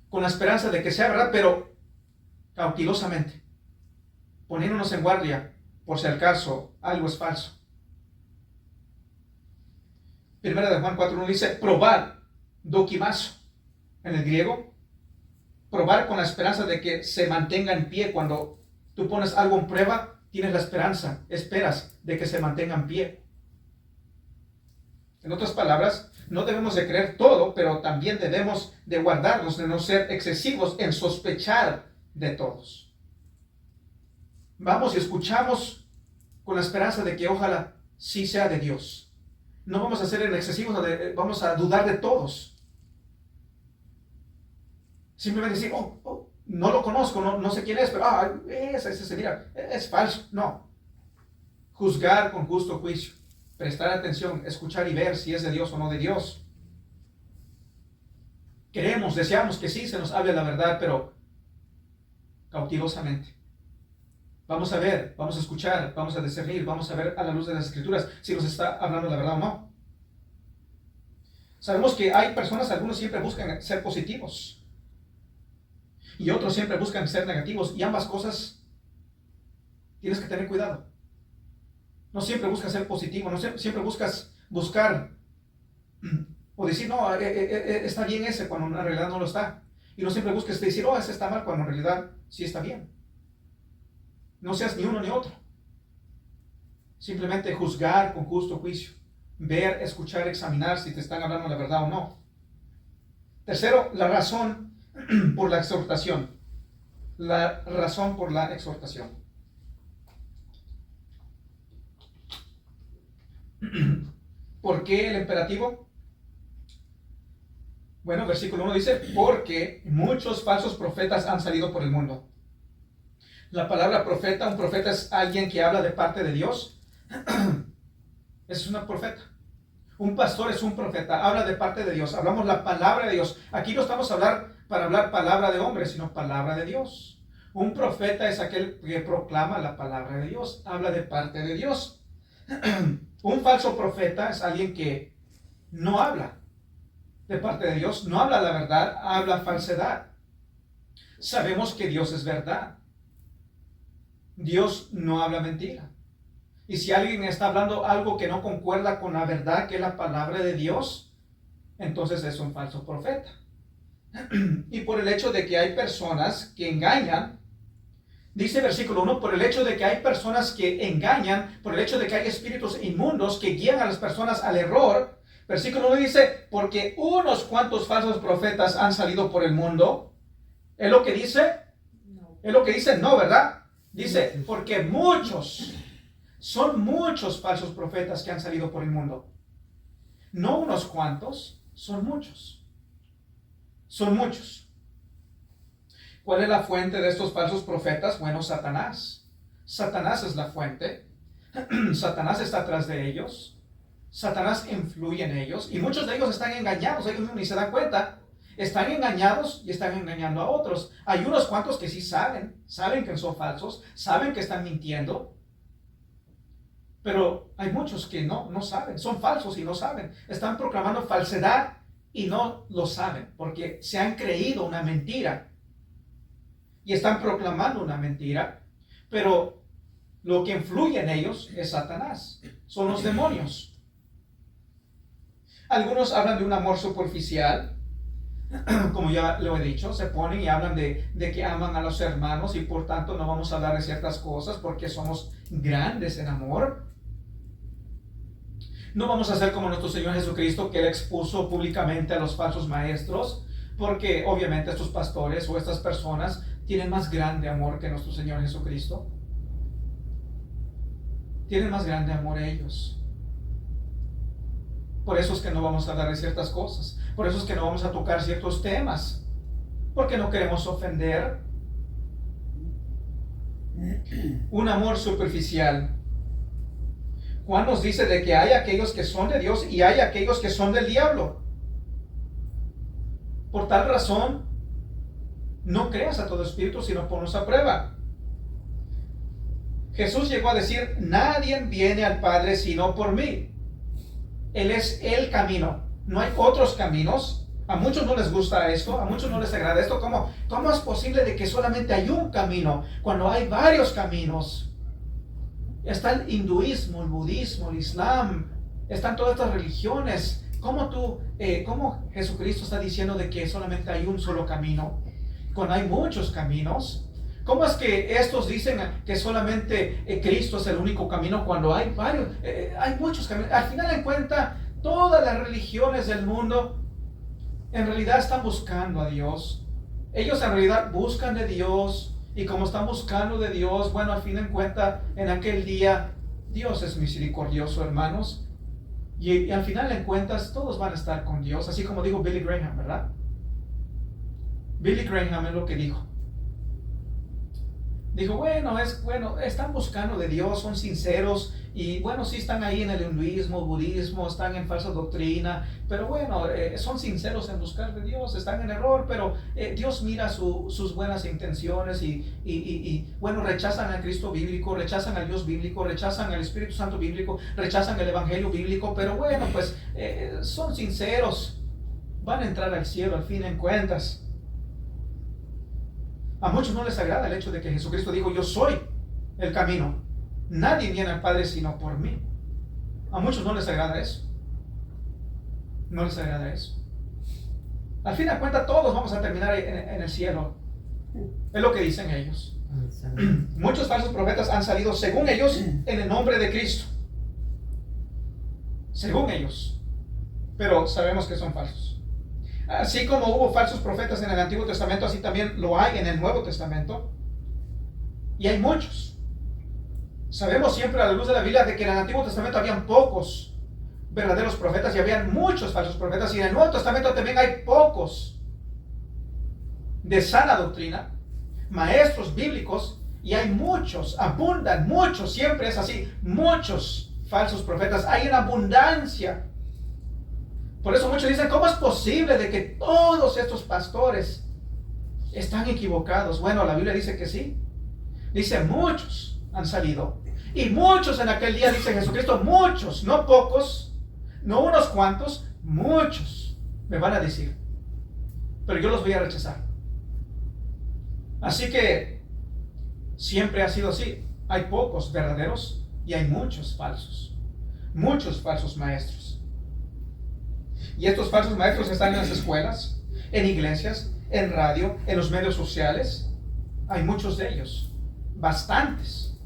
con la esperanza de que sea verdad, pero cautelosamente, poniéndonos en guardia por si acaso algo es falso. Primera de Juan 4:1 dice, probar, dokimazo, en el griego, probar con la esperanza de que se mantenga en pie. Cuando tú pones algo en prueba, tienes la esperanza, esperas de que se mantenga en pie. En otras palabras, no debemos de creer todo, pero también debemos de guardarnos, de no ser excesivos en sospechar de todos. Vamos y escuchamos con la esperanza de que ojalá sí sea de Dios. No vamos a ser excesivos, vamos a dudar de todos. Simplemente decir, no lo conozco, no sé quién es, pero ese mira, es falso. No. Juzgar con justo juicio. Prestar atención, escuchar y ver si es de Dios o no de Dios. Queremos, deseamos que sí se nos hable la verdad, pero cautelosamente. Vamos a ver, vamos a escuchar, vamos a discernir, vamos a ver a la luz de las Escrituras si nos está hablando la verdad o no. Sabemos que hay personas, algunos siempre buscan ser positivos y otros siempre buscan ser negativos, y ambas cosas tienes que tener cuidado. No siempre buscas ser positivo, no siempre buscas buscar o decir, no, está bien ese cuando en realidad no lo está. Y no siempre busques decir, ese está mal cuando en realidad sí está bien. No seas ni uno ni otro. Simplemente juzgar con justo juicio. Ver, escuchar, examinar si te están hablando la verdad o no. Tercero, la razón por la exhortación. La razón por la exhortación. ¿Por qué el imperativo? Bueno, versículo 1 dice, porque muchos falsos profetas han salido por el mundo. La palabra profeta, un profeta es alguien que habla de parte de Dios. Es una profeta. Un pastor es un profeta, habla de parte de Dios. Hablamos la palabra de Dios. Aquí no estamos para hablar palabra de hombre, sino palabra de Dios. Un profeta es aquel que proclama la palabra de Dios, habla de parte de Dios. Un falso profeta es alguien que no habla de parte de Dios, no habla la verdad, habla falsedad. Sabemos que Dios es verdad. Dios no habla mentira. Y si alguien está hablando algo que no concuerda con la verdad, que es la palabra de Dios, entonces es un falso profeta. Y por el hecho de que hay personas que engañan, dice versículo 1, por el hecho de que hay personas que engañan, por el hecho de que hay espíritus inmundos que guían a las personas al error, versículo 1 dice, porque unos cuantos falsos profetas han salido por el mundo. ¿Es lo que dice? No. ¿Es lo que dice? No, ¿verdad? Dice, porque son muchos falsos profetas que han salido por el mundo. No unos cuantos, son muchos. Son muchos. ¿Cuál es la fuente de estos falsos profetas? Bueno, Satanás. Satanás es la fuente. Satanás está atrás de ellos. Satanás influye en ellos. Y muchos de ellos están engañados. Ellos ni se dan cuenta. Están engañados y están engañando a otros. Hay unos cuantos que sí saben que son falsos, saben que están mintiendo. Pero hay muchos que no saben, son falsos y no saben. Están proclamando falsedad y no lo saben, porque se han creído una mentira. Y están proclamando una mentira, pero lo que influye en ellos es Satanás, son los demonios. Algunos hablan de un amor superficial, como ya lo he dicho, se ponen y hablan de que aman a los hermanos y por tanto no vamos a hablar de ciertas cosas porque somos grandes en amor. No vamos a hacer como nuestro Señor Jesucristo, que Él expuso públicamente a los falsos maestros, porque obviamente estos pastores o estas personas tienen más grande amor que nuestro Señor Jesucristo. Tienen más grande amor ellos. Por eso es que no vamos a hablar de ciertas cosas. Por eso es que no vamos a tocar ciertos temas. Porque no queremos ofender. Un amor superficial. Juan nos dice de que hay aquellos que son de Dios y hay aquellos que son del diablo. Por tal razón, no creas a todo espíritu, sino ponlos a prueba. Jesús llegó a decir, nadie viene al Padre sino por mí. Él es el camino. No hay otros caminos. A muchos no les gusta esto, a muchos no les agrada esto. ¿Cómo es posible de que solamente hay un camino cuando hay varios caminos? Está el hinduismo, el budismo, el islam, están todas estas religiones. ¿Cómo Jesucristo está diciendo de que solamente hay un solo camino cuando hay muchos caminos? ¿Cómo es que estos dicen que solamente Cristo es el único camino cuando hay varios, hay muchos caminos? Al final en cuenta, todas las religiones del mundo en realidad están buscando a Dios. Ellos en realidad buscan de Dios. Y como están buscando de Dios, bueno, al fin en cuenta, en aquel día, Dios es misericordioso, hermanos. Y al final en cuentas, todos van a estar con Dios. Así como dijo Billy Graham, ¿verdad? Billy Graham es lo que dijo. Dijo, bueno, están buscando de Dios, son sinceros. Y bueno, sí están ahí en el hinduismo, budismo, están en falsa doctrina. Pero bueno, son sinceros en buscar de Dios, están en error. Pero Dios mira sus buenas intenciones y bueno, rechazan al Cristo bíblico, rechazan al Dios bíblico, rechazan al Espíritu Santo bíblico, rechazan el Evangelio bíblico. Pero bueno, pues son sinceros. Van a entrar al cielo al fin en cuentas. A muchos no les agrada el hecho de que Jesucristo dijo, yo soy el camino. Nadie viene al Padre sino por mí. A muchos no les agrada eso. No les agrada eso. Al fin de cuentas, todos vamos a terminar en el cielo. Es lo que dicen ellos. Muchos falsos profetas han salido, según ellos, en el nombre de Cristo. Según ellos. Pero sabemos que son falsos. Así como hubo falsos profetas en el Antiguo Testamento, así también lo hay en el Nuevo Testamento. Y hay muchos. Sabemos siempre a la luz de la Biblia de que en el Antiguo Testamento habían pocos verdaderos profetas y habían muchos falsos profetas. Y en el Nuevo Testamento también hay pocos de sana doctrina, maestros bíblicos, y hay muchos, abundan muchos, siempre es así, muchos falsos profetas. Hay una abundancia. Por eso muchos dicen, ¿cómo es posible de que todos estos pastores están equivocados? Bueno, la Biblia dice que sí. Dice, muchos han salido. Y muchos en aquel día, dice Jesucristo, muchos, no pocos, no unos cuantos, muchos me van a decir. Pero yo los voy a rechazar. Así que siempre ha sido así. Hay pocos verdaderos y hay muchos falsos maestros. Y estos falsos maestros están en las escuelas, en iglesias, en radio, en los medios sociales. Hay muchos de ellos, bastantes,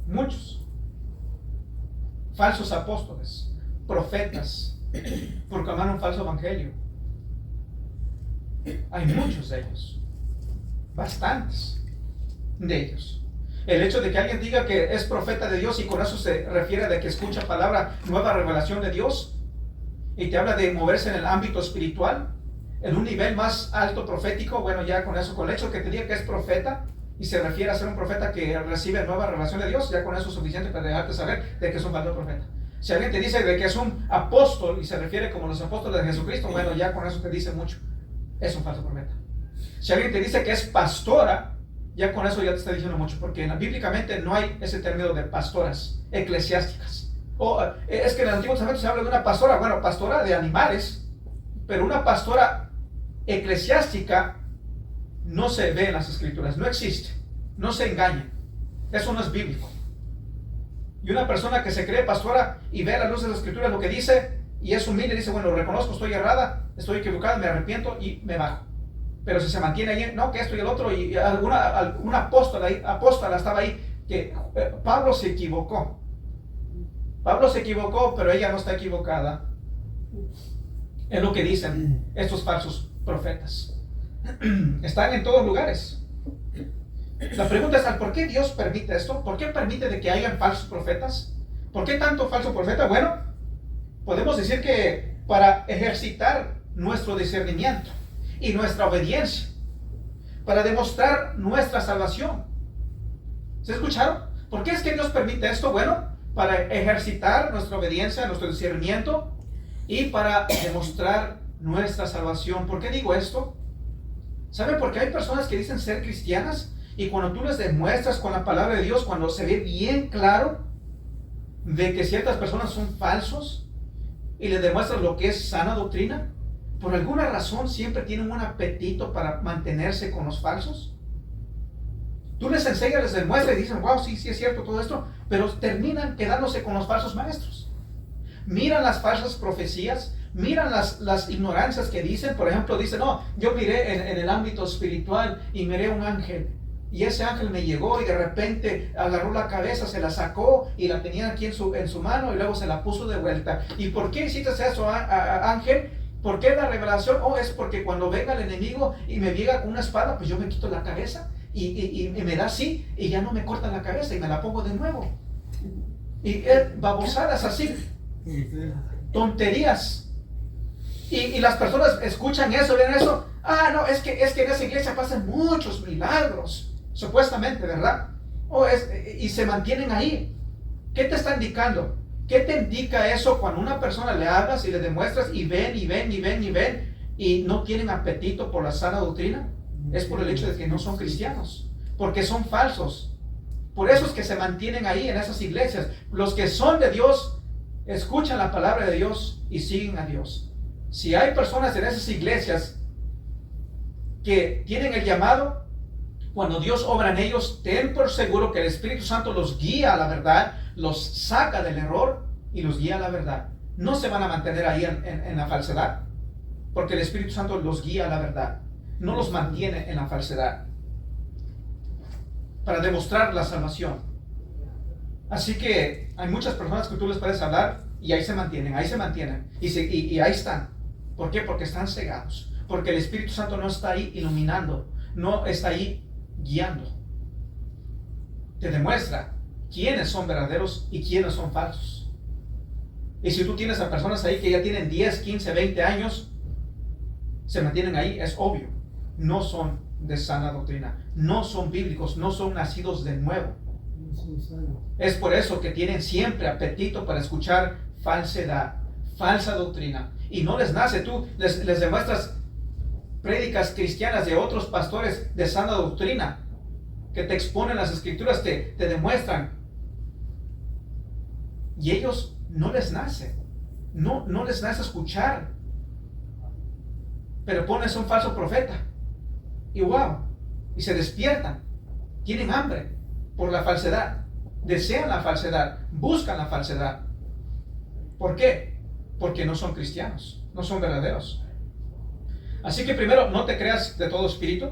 muchos. Falsos apóstoles, profetas, proclaman un falso evangelio. Hay muchos de ellos, bastantes de ellos. El hecho de que alguien diga que es profeta de Dios y con eso se refiere de que escucha palabra, nueva revelación de Dios, y te habla de moverse en el ámbito espiritual, en un nivel más alto profético, bueno, ya con eso, con el hecho que te diga que es profeta, y se refiere a ser un profeta que recibe nueva revelación de Dios, ya con eso es suficiente para dejarte saber de que es un falso profeta. Si alguien te dice de que es un apóstol, y se refiere como los apóstoles de Jesucristo, bueno, ya con eso te dice mucho, es un falso profeta. Si alguien te dice que es pastora, ya con eso ya te está diciendo mucho, porque bíblicamente no hay ese término de pastoras eclesiásticas. Es que en el Antiguo Testamento se habla de una pastora, bueno, pastora de animales, pero una pastora eclesiástica no se ve en las Escrituras, no existe, no se engaña, eso no es bíblico. Y una persona que se cree pastora y ve a la luz de las Escrituras lo que dice, y es humilde, dice, bueno, reconozco, estoy errada, estoy equivocada, me arrepiento y me bajo. Pero si se mantiene ahí, no, que esto y el otro, y alguna apóstola estaba ahí, que Pablo se equivocó, pero ella no está equivocada. Es lo que dicen estos falsos profetas. Están en todos lugares. La pregunta es, ¿por qué Dios permite esto? ¿Por qué permite de que hayan falsos profetas? ¿Por qué tanto falso profeta? Bueno, podemos decir que para ejercitar nuestro discernimiento y nuestra obediencia, para demostrar nuestra salvación. ¿Se escucharon? ¿Por qué es que Dios permite esto? Bueno, para ejercitar nuestra obediencia, nuestro discernimiento y para demostrar nuestra salvación. ¿Por qué digo esto? ¿Saben? Porque hay personas que dicen ser cristianas y cuando tú les demuestras con la palabra de Dios, cuando se ve bien claro de que ciertas personas son falsos y les demuestras lo que es sana doctrina, por alguna razón siempre tienen un apetito para mantenerse con los falsos. Tú les enseñas, les demuestras y dicen, wow, sí es cierto todo esto, pero terminan quedándose con los falsos maestros. Miran las falsas profecías, miran las ignorancias que dicen. Por ejemplo, dicen, no, yo miré en el ámbito espiritual y miré un ángel. Y ese ángel me llegó y de repente agarró la cabeza, se la sacó y la tenía aquí en su mano y luego se la puso de vuelta. ¿Y por qué hiciste eso, ángel? ¿Por qué la revelación? Es porque cuando venga el enemigo y me llega con una espada, pues yo me quito la cabeza y me da así y ya no me cortan la cabeza y me la pongo de nuevo. Y babosadas así, tonterías. Y las personas escuchan eso, ven eso. No, es que en esa iglesia pasan muchos milagros, supuestamente, ¿verdad? Y se mantienen ahí. ¿Qué te está indicando? ¿Qué te indica eso cuando una persona le hablas y le demuestras y ven y no tienen apetito por la sana doctrina? Es por el hecho de que no son cristianos, porque son falsos. Por eso es que se mantienen ahí en esas iglesias. Los que son de Dios escuchan la palabra de Dios y siguen a Dios. Si hay personas en esas iglesias que tienen el llamado, cuando Dios obra en ellos, ten por seguro que el Espíritu Santo los guía a la verdad, los saca del error y los guía a la verdad. No se van a mantener ahí en la falsedad, porque el Espíritu Santo los guía a la verdad, no los mantiene en la falsedad, para demostrar la salvación. Así que hay muchas personas que tú les puedes hablar y ahí se mantienen, y ahí están. ¿Por qué? Porque están cegados, porque el Espíritu Santo no está ahí iluminando, no está ahí guiando. Te demuestra quiénes son verdaderos y quiénes son falsos. Y si tú tienes a personas ahí que ya tienen 10, 15, 20 años, se mantienen ahí, es obvio. No son de sana doctrina, no son bíblicos, no son nacidos de nuevo. Es por eso que tienen siempre apetito para escuchar falsedad, falsa doctrina. Y no les nace, tú les demuestras prédicas cristianas de otros pastores de sana doctrina que te exponen las escrituras, te demuestran. Y ellos no les nace, no les nace escuchar. Pero pones un falso profeta y wow, y se despiertan, tienen hambre por la falsedad, desean la falsedad, buscan la falsedad. ¿Por qué? Porque no son cristianos, no son verdaderos. Así que primero, no te creas de todo espíritu,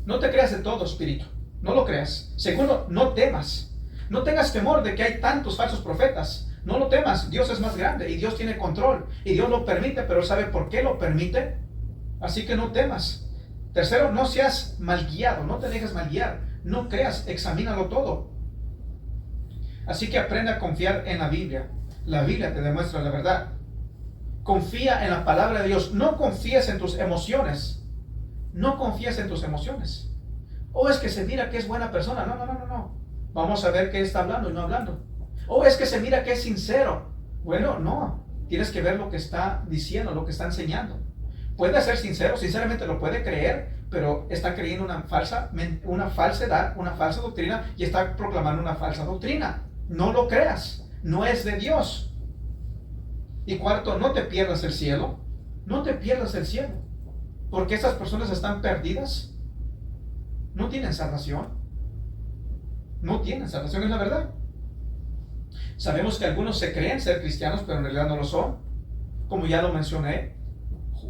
no te creas de todo espíritu, no lo creas. Segundo, no temas, no tengas temor de que hay tantos falsos profetas. No lo temas, Dios es más grande y Dios tiene control y Dios lo permite, pero ¿sabe por qué lo permite? Así que no temas. Tercero, no seas mal guiado, no te dejes mal guiar, no creas, examínalo todo. Así que aprende a confiar en la Biblia. La Biblia te demuestra la verdad. Confía en la palabra de Dios, no confíes en tus emociones. No confíes en tus emociones. O es que se mira que es buena persona. No. Vamos a ver qué está hablando y no hablando. O es que se mira que es sincero. Bueno, no. Tienes que ver lo que está diciendo, lo que está enseñando. Puede ser sincero, sinceramente lo puede creer, pero está creyendo una falsedad, una falsa doctrina y está proclamando una falsa doctrina. No lo creas, no es de Dios. Y cuarto, no te pierdas el cielo, no te pierdas el cielo, porque esas personas están perdidas, no tienen salvación, es la verdad. Sabemos que algunos se creen ser cristianos, pero en realidad no lo son, como ya lo mencioné.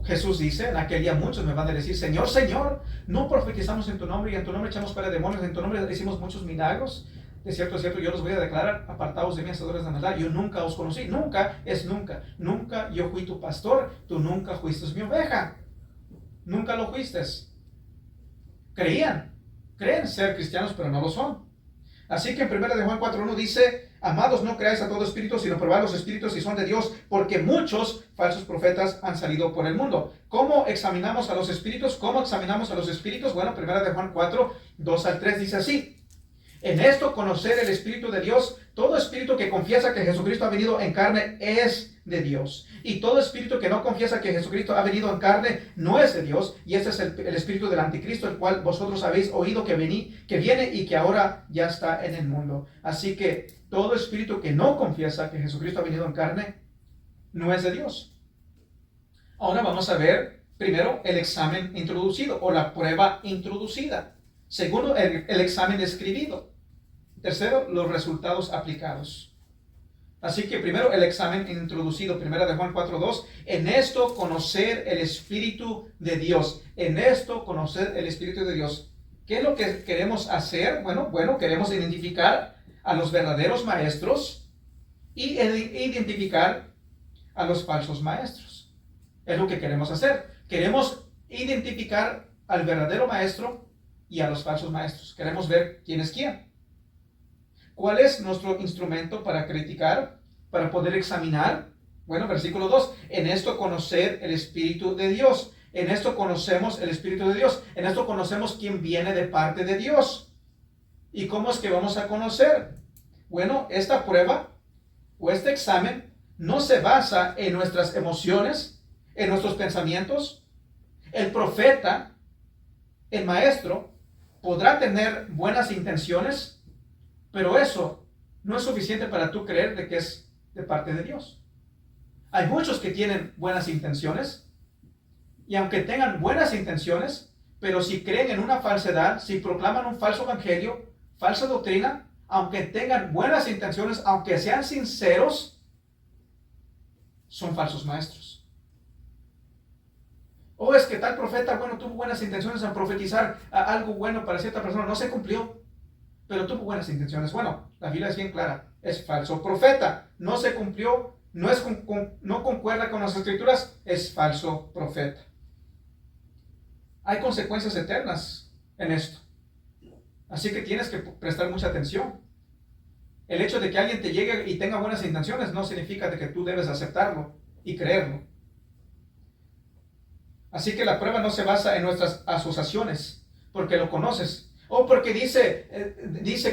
Jesús dice, en aquel día muchos me van a decir, Señor, Señor, no profetizamos en tu nombre y en tu nombre echamos fuera demonios, en tu nombre hicimos muchos milagros. De cierto, yo los voy a declarar, apartados de mí, hacedores de maldad. Yo nunca os conocí, nunca es nunca. Nunca yo fui tu pastor, tú nunca fuiste mi oveja. Nunca lo fuiste. Creen ser cristianos, pero no lo son. Así que en 1 de Juan 4:1 dice, amados, no creáis a todo espíritu, sino probad los espíritus si son de Dios, porque muchos falsos profetas han salido por el mundo. ¿Cómo examinamos a los espíritus? Bueno, 1 de Juan 4:2-3 dice así. En esto conocer el Espíritu de Dios, todo espíritu que confiesa que Jesucristo ha venido en carne es de Dios. Y todo espíritu que no confiesa que Jesucristo ha venido en carne no es de Dios. Y este es el espíritu del anticristo, el cual vosotros habéis oído que viene y que ahora ya está en el mundo. Así que todo espíritu que no confiesa que Jesucristo ha venido en carne no es de Dios. Ahora vamos a ver primero el examen introducido o la prueba introducida. Segundo, el examen escribido. Tercero, los resultados aplicados. Así que primero el examen introducido, 1 de Juan 4:2. En esto conocer el Espíritu de Dios. En esto conocer el Espíritu de Dios. ¿Qué es lo que queremos hacer? Bueno, queremos identificar a los verdaderos maestros y identificar a los falsos maestros. Es lo que queremos hacer. Queremos identificar al verdadero maestro y a los falsos maestros. Queremos ver quién es quién. ¿Cuál es nuestro instrumento para criticar, para poder examinar? Bueno, versículo 2. En esto conocer el Espíritu de Dios. En esto conocemos el Espíritu de Dios. En esto conocemos quién viene de parte de Dios. ¿Y cómo es que vamos a conocer? Bueno, esta prueba o este examen no se basa en nuestras emociones, en nuestros pensamientos. El profeta, el maestro, podrá tener buenas intenciones, pero eso no es suficiente para tú creer de que es de parte de Dios. Hay muchos que tienen buenas intenciones, y aunque tengan buenas intenciones, pero si creen en una falsedad, si proclaman un falso evangelio, falsa doctrina, aunque tengan buenas intenciones, aunque sean sinceros, son falsos maestros. O es que tal profeta, tuvo buenas intenciones al profetizar algo bueno para cierta persona, no se cumplió, pero tuvo buenas intenciones. Bueno, la Biblia es bien clara, es falso profeta, no se cumplió, no concuerda con las escrituras, es falso profeta. Hay consecuencias eternas en esto, así que tienes que prestar mucha atención. El hecho de que alguien te llegue y tenga buenas intenciones no significa de que tú debes aceptarlo y creerlo. Así que la prueba no se basa en nuestras asociaciones, porque lo conoces, o porque dice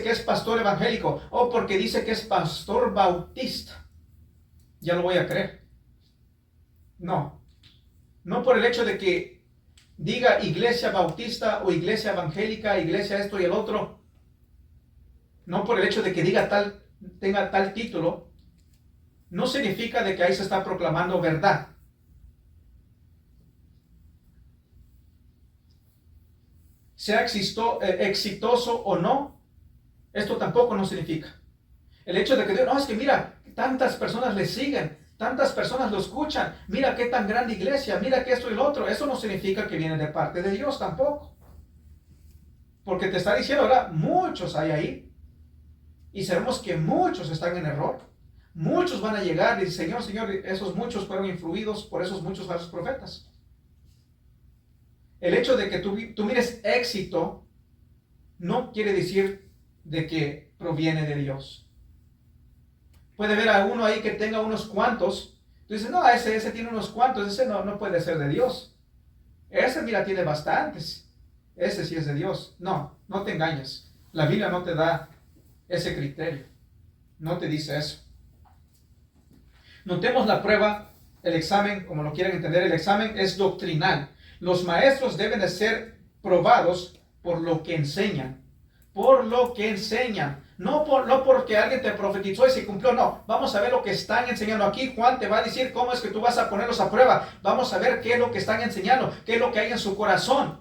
que es pastor evangélico, o porque dice que es pastor bautista. Ya lo voy a creer. No, no por el hecho de que diga iglesia bautista o iglesia evangélica, iglesia esto y el otro. No por el hecho de que tenga tal título, no significa de que ahí se está proclamando verdad. Sea exitoso o no, esto tampoco no significa. El hecho de que Dios, no, es que mira, tantas personas le siguen, tantas personas lo escuchan, mira qué tan grande iglesia, mira que esto y lo otro, eso no significa que viene de parte de Dios tampoco. Porque te está diciendo ahora, muchos hay ahí, y sabemos que muchos están en error. Muchos van a llegar y dicen, Señor, esos muchos fueron influidos por esos muchos falsos profetas. El hecho de que tú mires éxito no quiere decir de que proviene de Dios. Puede ver a uno ahí que tenga unos cuantos. Tú dices, no, ese tiene unos cuantos, ese no puede ser de Dios. Ese, mira, tiene bastantes. Ese sí es de Dios. No te engañes. La Biblia no te da ese criterio. No te dice eso. Notemos la prueba, el examen, como lo quieran entender, el examen es doctrinal. Los maestros deben de ser probados por lo que enseñan. Por lo que enseñan. No porque alguien te profetizó y se cumplió. No, vamos a ver lo que están enseñando. Aquí Juan te va a decir cómo es que tú vas a ponerlos a prueba. Vamos a ver qué es lo que están enseñando. Qué es lo que hay en su corazón.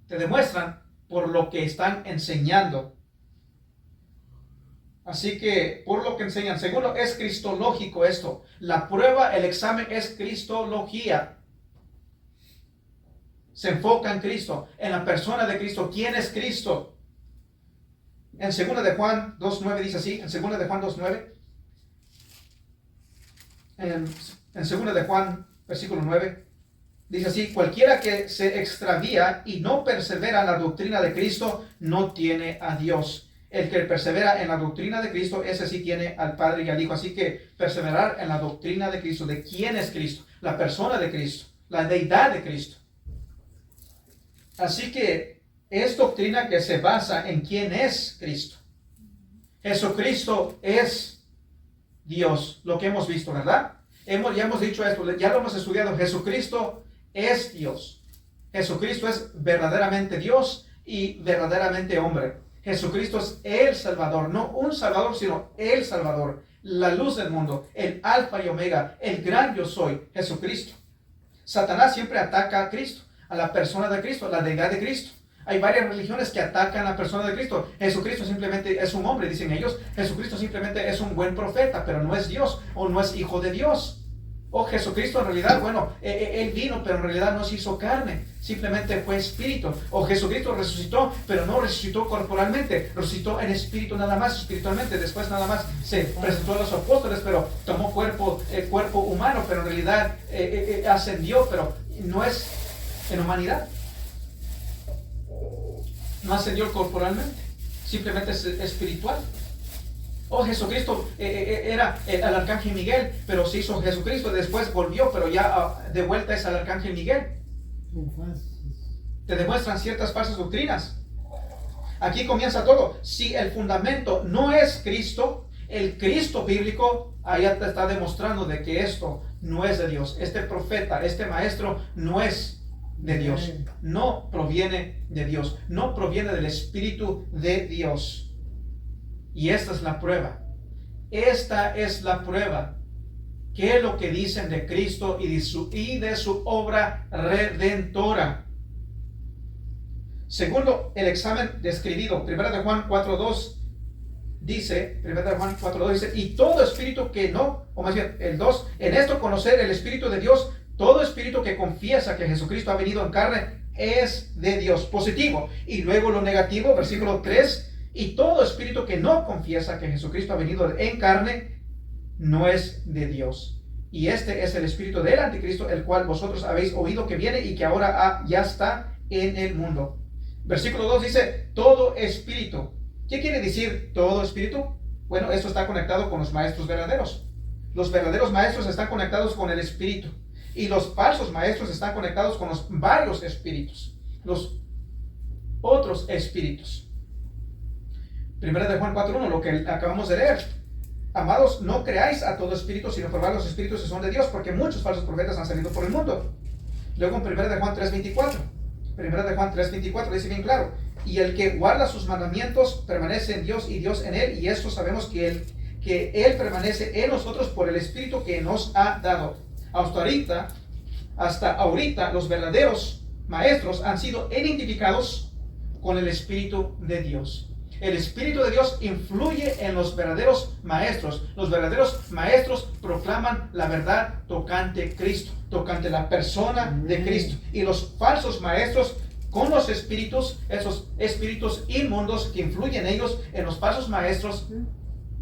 Te demuestran por lo que están enseñando. Así que, por lo que enseñan. Segundo, es cristológico esto. La prueba, el examen es cristología. Se enfoca en Cristo, en la persona de Cristo. ¿Quién es Cristo? En 2 de Juan 2.9 dice así, en 2 de Juan 2.9, en 2 de Juan versículo 9, dice así, cualquiera que se extravía y no persevera en la doctrina de Cristo, no tiene a Dios. El que persevera en la doctrina de Cristo, ese sí tiene al Padre y al Hijo. Así que perseverar en la doctrina de Cristo, de quién es Cristo, la persona de Cristo, la deidad de Cristo. Así que es doctrina que se basa en quién es Cristo. Jesucristo es Dios, lo que hemos visto, ¿verdad? Ya hemos dicho esto, ya lo hemos estudiado. Jesucristo es Dios. Jesucristo es verdaderamente Dios y verdaderamente hombre. Jesucristo es el Salvador, no un Salvador, sino el Salvador, la luz del mundo, el Alfa y Omega, el gran yo soy, Jesucristo. Satanás siempre ataca a Cristo, a la persona de Cristo, la deidad de Cristo. Hay varias religiones que atacan a la persona de Cristo. Jesucristo simplemente es un hombre, dicen ellos. Jesucristo simplemente es un buen profeta, pero no es Dios o no es hijo de Dios. O Jesucristo en realidad, Él vino, pero en realidad no se hizo carne. Simplemente fue espíritu. O Jesucristo resucitó, pero no resucitó corporalmente. Resucitó en espíritu nada más, espiritualmente. Después nada más se presentó a los apóstoles, pero tomó cuerpo humano, pero en realidad ascendió, pero no es en humanidad. No ascendió corporalmente, simplemente es espiritual. Oh, Jesucristo era el arcángel Miguel, pero se hizo Jesucristo, después volvió, pero ya de vuelta es al arcángel Miguel. Te demuestran ciertas falsas doctrinas. Aquí comienza todo. Si el fundamento no es Cristo, el Cristo bíblico, allá te está demostrando de que esto no es de Dios. Este profeta, este maestro no es de Dios, no proviene de Dios, no proviene del Espíritu de Dios. Y esta es la prueba. Esta es la prueba. ¿Qué es lo que dicen de Cristo y de su obra redentora? Segundo, el examen describido. 1 de Juan 4.2 dice, y todo espíritu que no, o más bien el 2, en esto conocer el Espíritu de Dios, todo espíritu que confiesa que Jesucristo ha venido en carne es de Dios, positivo. Y luego lo negativo, versículo 3, y todo espíritu que no confiesa que Jesucristo ha venido en carne no es de Dios. Y este es el espíritu del anticristo, el cual vosotros habéis oído que viene y que ahora ya está en el mundo. Versículo 2 dice, todo espíritu ¿Qué quiere decir todo espíritu? Bueno, esto está conectado con los maestros verdaderos. Los verdaderos maestros están conectados con el espíritu. Y los falsos maestros están conectados con los varios espíritus. Los otros espíritus. Primera de Juan 4:1, lo que acabamos de leer. Amados, no creáis a todo espíritu, sino probad los espíritus que son de Dios, porque muchos falsos profetas han salido por el mundo. Luego en Primera de Juan 3:24. Primera de Juan 3:24 dice bien claro: y el que guarda sus mandamientos permanece en Dios y Dios en él, y esto sabemos que él permanece en nosotros por el Espíritu que nos ha dado. Hasta ahorita los verdaderos maestros han sido identificados con el Espíritu de Dios. El Espíritu de Dios influye en los verdaderos maestros. Los verdaderos maestros proclaman la verdad tocante Cristo, tocante la persona de Cristo. Y los falsos maestros, con los espíritus, esos espíritus inmundos que influyen ellos en los falsos maestros,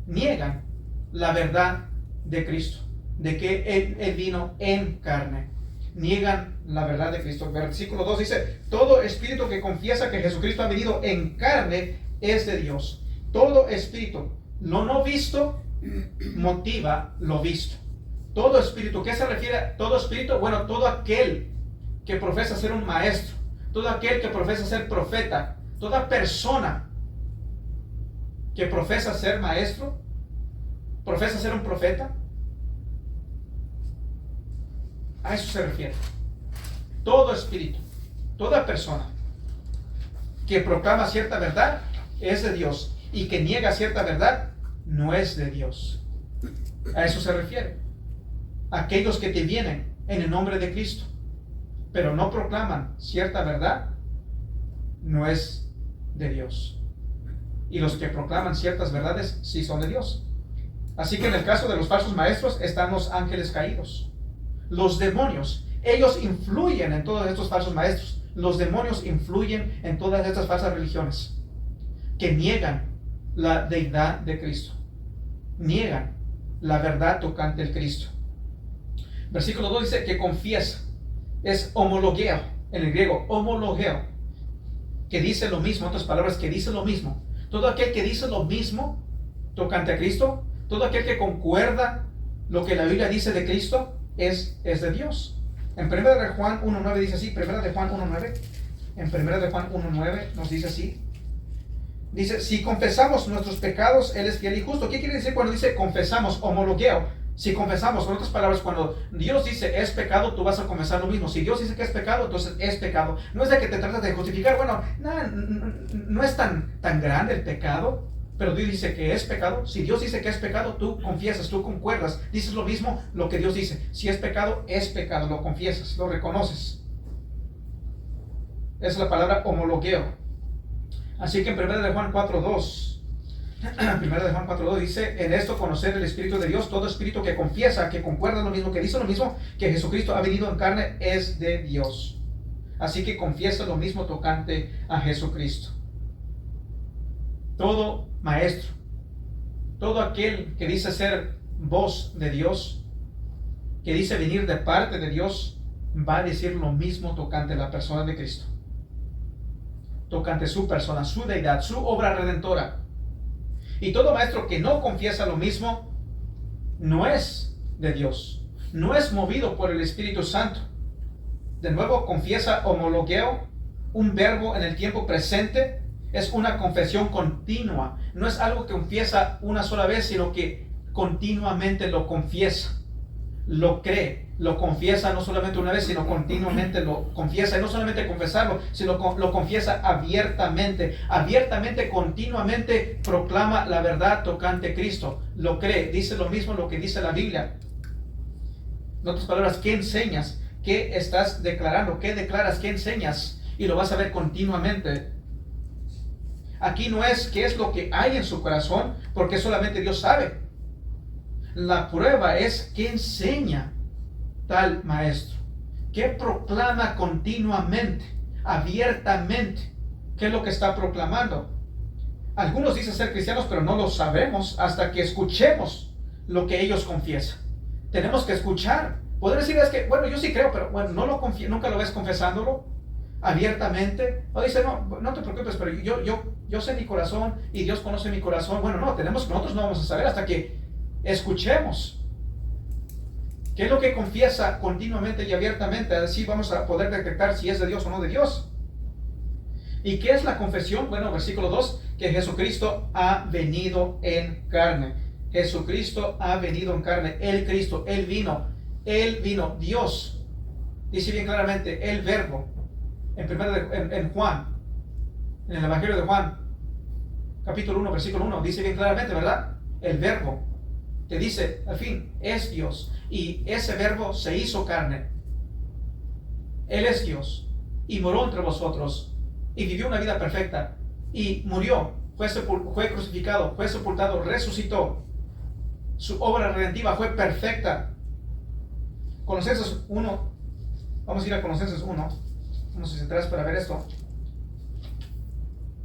niegan la verdad de Cristo, de que Él vino en carne. Niegan la verdad de Cristo. Versículo 2 dice: todo espíritu que confiesa que Jesucristo ha venido en carne es de Dios. Todo espíritu, no visto, motiva lo visto. Todo espíritu, ¿qué se refiere a todo espíritu? Bueno, todo aquel que profesa ser un maestro, todo aquel que profesa ser profeta, toda persona que profesa ser maestro, profesa ser un profeta, a eso se refiere. Todo espíritu, toda persona que proclama cierta verdad es de Dios, y que niega cierta verdad no es de Dios. A eso se refiere. Aquellos que te vienen en el nombre de Cristo, pero no proclaman cierta verdad, no es de Dios. Y los que proclaman ciertas verdades sí son de Dios. Así que en el caso de los falsos maestros están los ángeles caídos. Los demonios, ellos influyen en todos estos falsos maestros. Los demonios influyen en todas estas falsas religiones que niegan la deidad de Cristo, niegan la verdad tocante el Cristo. Versículo 2 dice que confiesa, es homologeo, en el griego, homologeo, que dice lo mismo, en otras palabras, que dice lo mismo. Todo aquel que dice lo mismo tocante a Cristo, todo aquel que concuerda lo que la Biblia dice de Cristo, es de Dios. En 1 de Juan 1:9 dice así, 1 de Juan 1:9, en 1 de Juan 1:9 nos dice así. Dice: si confesamos nuestros pecados, Él es fiel y justo. ¿Qué quiere decir cuando dice confesamos? Homologueo. Si confesamos, con otras palabras, cuando Dios dice es pecado, tú vas a confesar lo mismo. Si Dios dice que es pecado, entonces es pecado. No es de que te tratas de justificar. Bueno, no es tan grande el pecado, pero Dios dice que es pecado. Si Dios dice que es pecado, tú confiesas, tú concuerdas, dices lo mismo lo que Dios dice. Si es pecado, lo confiesas, lo reconoces. Esa es la palabra homologueo. Así que en 1 de Juan 4:2, 1 de Juan 4:2 dice: en esto conocer el Espíritu de Dios, todo espíritu que confiesa, que concuerda lo mismo, que dice lo mismo, que Jesucristo ha venido en carne, es de Dios. Así que confiesa lo mismo tocante a Jesucristo. Todo maestro, todo aquel que dice ser voz de Dios, que dice venir de parte de Dios, va a decir lo mismo tocante a la persona de Cristo, tocante su persona, su deidad, su obra redentora. Y todo maestro que no confiesa lo mismo no es de Dios, no es movido por el Espíritu Santo. De nuevo, confiesa homologueo, un verbo en el tiempo presente, es una confesión continua. No es algo que confiesa una sola vez, sino que continuamente lo confiesa, lo cree, lo confiesa no solamente una vez, sino continuamente lo confiesa. Y no solamente confesarlo, sino lo confiesa abiertamente. Abiertamente, continuamente proclama la verdad tocante a Cristo. Lo cree, dice lo mismo lo que dice la Biblia. En otras palabras, ¿qué enseñas? ¿Qué estás declarando? ¿Qué declaras? ¿Qué enseñas? Y lo vas a ver continuamente. Aquí no es qué es lo que hay en su corazón, porque solamente Dios sabe. La prueba es qué enseña tal maestro, qué proclama continuamente, abiertamente, qué es lo que está proclamando. Algunos dicen ser cristianos, pero no lo sabemos hasta que escuchemos lo que ellos confiesan. Tenemos que escuchar. Poder decir es que, bueno, yo sí creo, pero bueno, no lo nunca lo ves confesándolo. abiertamente, o dice, no, no te preocupes, pero yo sé mi corazón y Dios conoce mi corazón. Bueno, no, nosotros no vamos a saber hasta que escuchemos qué es lo que confiesa continuamente y abiertamente. Así vamos a poder detectar si es de Dios o no de Dios. ¿Y qué es la confesión? Bueno, versículo 2, que Jesucristo ha venido en carne. Jesucristo ha venido en carne. El Cristo, Él vino, Dios. Dice bien claramente, el Verbo. En Juan, en el Evangelio de Juan, capítulo 1, versículo 1, dice bien claramente, ¿verdad? El Verbo. Te dice, al fin, es Dios. Y ese Verbo se hizo carne. Él es Dios. Y moró entre vosotros. Y vivió una vida perfecta. Y murió. Fue crucificado. Fue sepultado. Resucitó. Su obra redentiva fue perfecta. Colosenses 1. Vamos a ir a Colosenses 1. Vamos a atrás para ver esto.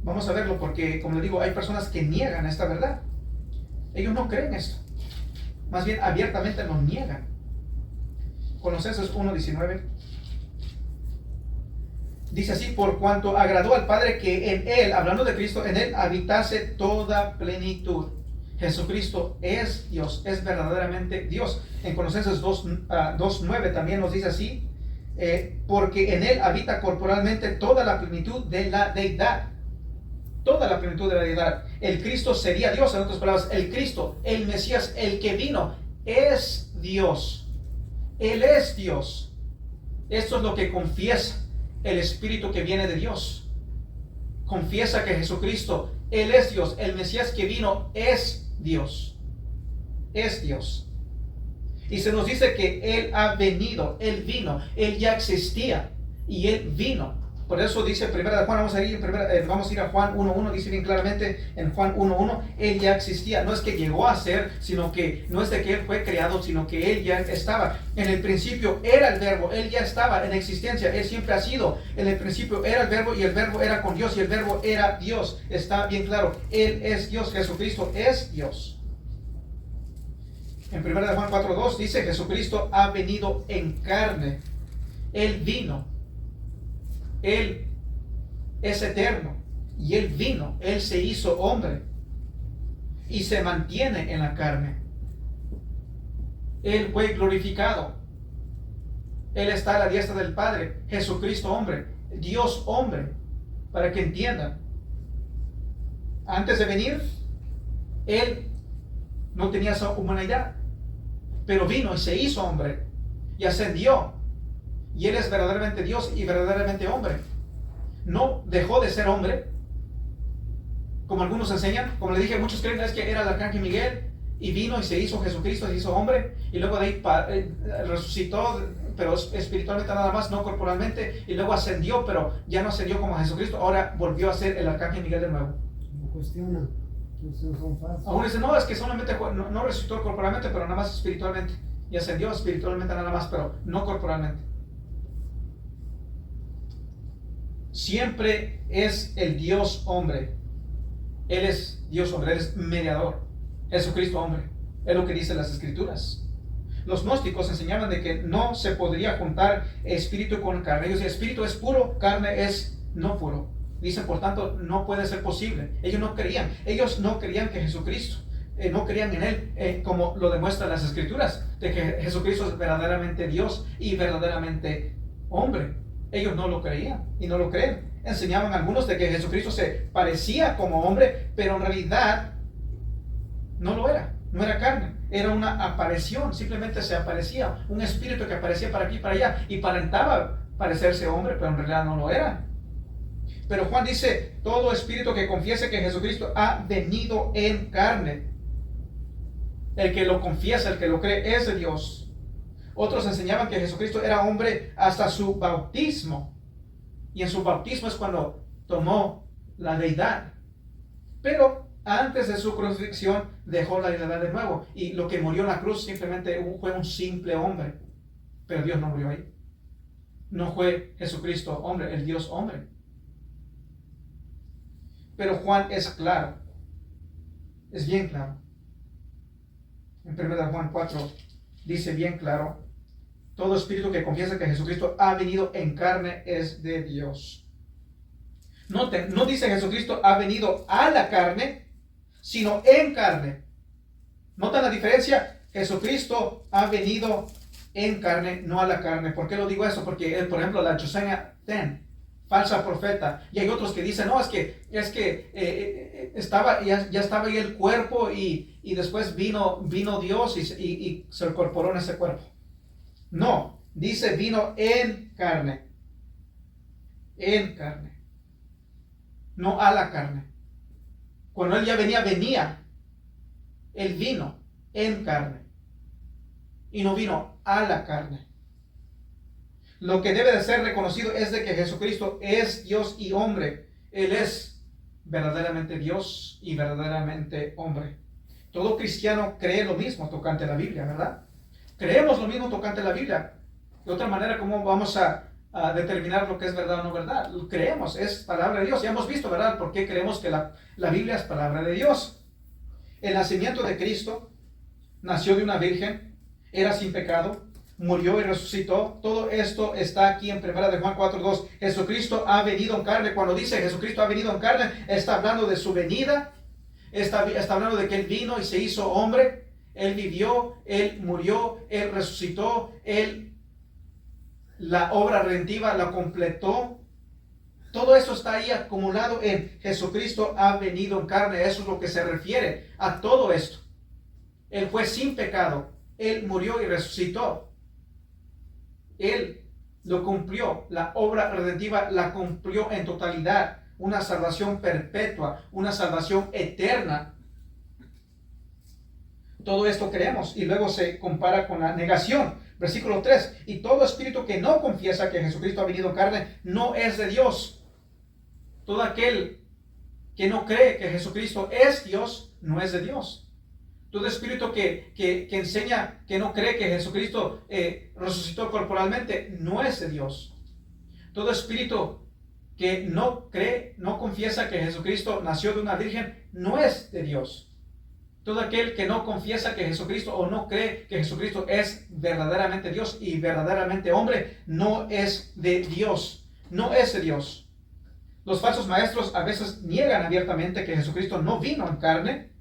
Vamos a verlo porque, como le digo, hay personas que niegan esta verdad. Ellos no creen esto. Más bien, abiertamente lo niegan. Colosenses 1:19. Dice así, por cuanto agradó al Padre que en Él, hablando de Cristo, en Él habitase toda plenitud. Jesucristo es Dios, es verdaderamente Dios. En Colosenses 2:9 también nos dice así, porque en Él habita corporalmente toda la plenitud de la deidad. Toda la plenitud de la deidad. El Cristo sería Dios, en otras palabras, el Cristo, el Mesías, el que vino, es Dios. Él es Dios. Esto es lo que confiesa el Espíritu que viene de Dios. Confiesa que Jesucristo, Él es Dios. El Mesías que vino es Dios. Es Dios. Y se nos dice que Él ha venido, Él vino, Él ya existía y Él vino. Por eso dice primera de Juan, vamos a ir a Juan 1:1, dice bien claramente en Juan 1:1, Él ya existía. No es que llegó a ser, sino que no es de que Él fue creado, sino que Él ya estaba. En el principio era el Verbo, Él ya estaba en existencia, Él siempre ha sido. En el principio era el Verbo y el Verbo era con Dios y el Verbo era Dios. Está bien claro, Él es Dios, Jesucristo es Dios. En 1 Juan 4:2 dice, Jesucristo ha venido en carne. Él vino. Él es eterno. Y Él vino. Él se hizo hombre. Y se mantiene en la carne. Él fue glorificado. Él está a la diestra del Padre. Jesucristo hombre. Dios hombre. Para que entiendan. Antes de venir, Él no tenía esa humanidad, pero vino y se hizo hombre y ascendió, y Él es verdaderamente Dios y verdaderamente hombre. No dejó de ser hombre, como algunos enseñan. Como le dije, muchos creen es que era el arcángel Miguel y vino y se hizo Jesucristo, se hizo hombre, y luego de ahí resucitó, pero espiritualmente nada más, no corporalmente, y luego ascendió, pero ya no ascendió como Jesucristo, ahora volvió a ser el arcángel Miguel de nuevo. No cuestiona. Aún dice, no, es que solamente no resucitó corporalmente, pero nada más espiritualmente. Y ascendió espiritualmente nada más, pero no corporalmente. Siempre es el Dios hombre. Él es Dios hombre, Él es mediador. Jesucristo hombre. Es lo que dicen las Escrituras. Los gnósticos enseñaban de que no se podría juntar espíritu con carne. Ellos decían, espíritu es puro, carne es no puro. Dicen, por tanto, no puede ser posible. Ellos no creían que Jesucristo, no creían en Él, como lo demuestran las Escrituras, de que Jesucristo es verdaderamente Dios y verdaderamente hombre. Ellos no lo creían y no lo creen. Enseñaban algunos de que Jesucristo se parecía como hombre, pero en realidad no lo era. No era carne, era una aparición. Simplemente se aparecía, un espíritu que aparecía para aquí y para allá, y aparentaba parecerse hombre, pero en realidad no lo era. Pero Juan dice, todo espíritu que confiese que Jesucristo ha venido en carne, el que lo confiesa, el que lo cree, es de Dios. Otros enseñaban que Jesucristo era hombre hasta su bautismo, y en su bautismo es cuando tomó la deidad. Pero antes de su crucifixión dejó la deidad de nuevo, y lo que murió en la cruz simplemente fue un simple hombre. Pero Dios no murió ahí. No fue Jesucristo hombre, el Dios hombre. Pero Juan es claro, es bien claro. En 1 Juan 4 dice bien claro, Todo espíritu que confiesa que Jesucristo ha venido en carne es de Dios. Noten, no dice Jesucristo ha venido a la carne, sino en carne. ¿Notan la diferencia? Jesucristo ha venido en carne, no a la carne. ¿Por qué lo digo eso? Porque, por ejemplo, la Joseña Ten, falsa profeta, y hay otros que dicen, no, es que ya estaba ahí el cuerpo y después vino Dios y se incorporó en ese cuerpo. No, dice vino en carne, no a la carne. Cuando él ya venía, él vino en carne y no vino a la carne. Lo que debe de ser reconocido es de que Jesucristo es Dios y hombre. Él es verdaderamente Dios y verdaderamente hombre. Todo cristiano cree lo mismo tocante la Biblia, ¿verdad? Creemos lo mismo tocante la Biblia. De otra manera, ¿cómo vamos a determinar lo que es verdad o no verdad? Lo creemos, es palabra de Dios. Ya hemos visto, ¿verdad?, por qué creemos que la Biblia es palabra de Dios. El nacimiento de Cristo, nació de una virgen, era sin pecado, murió y resucitó. Todo esto está aquí en 1 de Juan 4:2. Jesucristo ha venido en carne. Cuando dice Jesucristo ha venido en carne, está hablando de su venida. Está hablando de que Él vino y se hizo hombre. Él vivió, Él murió, Él resucitó, la obra redentiva la completó. Todo eso está ahí acumulado en Jesucristo ha venido en carne. Eso es lo que se refiere a todo esto. Él fue sin pecado. Él murió y resucitó. Él lo cumplió. La obra redentiva la cumplió en totalidad. Una salvación perpetua, una salvación eterna. Todo esto creemos. Y luego se compara con la negación. Versículo 3. Y todo espíritu que no confiesa que Jesucristo ha venido en carne no es de Dios. Todo aquel que no cree que Jesucristo es Dios no es de Dios. Todo espíritu que enseña que no cree que Jesucristo resucitó corporalmente no es de Dios. Todo espíritu que no cree, no confiesa que Jesucristo nació de una virgen no es de Dios. Todo aquel que no confiesa que Jesucristo o no cree que Jesucristo es verdaderamente Dios y verdaderamente hombre no es de Dios. No es de Dios. Los falsos maestros a veces niegan abiertamente que Jesucristo no vino en carne.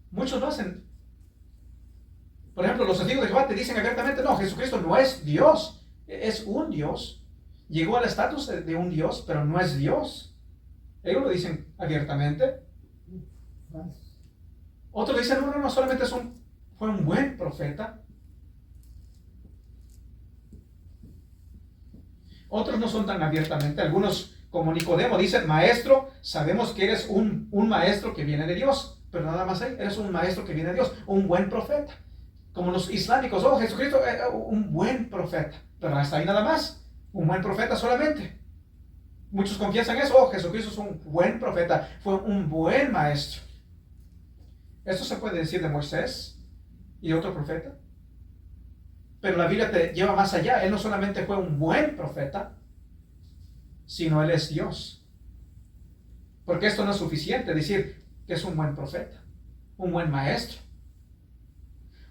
Muchos lo hacen. Por ejemplo, los testigos de Jehová te dicen abiertamente, no, Jesucristo no es Dios, es un Dios. Llegó al estatus de un Dios, pero no es Dios. Ellos lo dicen abiertamente. Otros dicen, no, solamente fue un buen profeta. Otros no son tan abiertamente. Algunos, como Nicodemo, dicen, maestro, sabemos que eres un maestro que viene de Dios. Pero nada más ahí, eres un maestro que viene de Dios, un buen profeta. Como los islámicos, Jesucristo es un buen profeta. Pero hasta ahí nada más, un buen profeta solamente. Muchos confiesan eso, Jesucristo es un buen profeta, fue un buen maestro. Esto se puede decir de Moisés y de otro profeta. Pero la Biblia te lleva más allá. Él no solamente fue un buen profeta, sino Él es Dios. Porque esto no es suficiente decir que es un buen profeta, un buen maestro.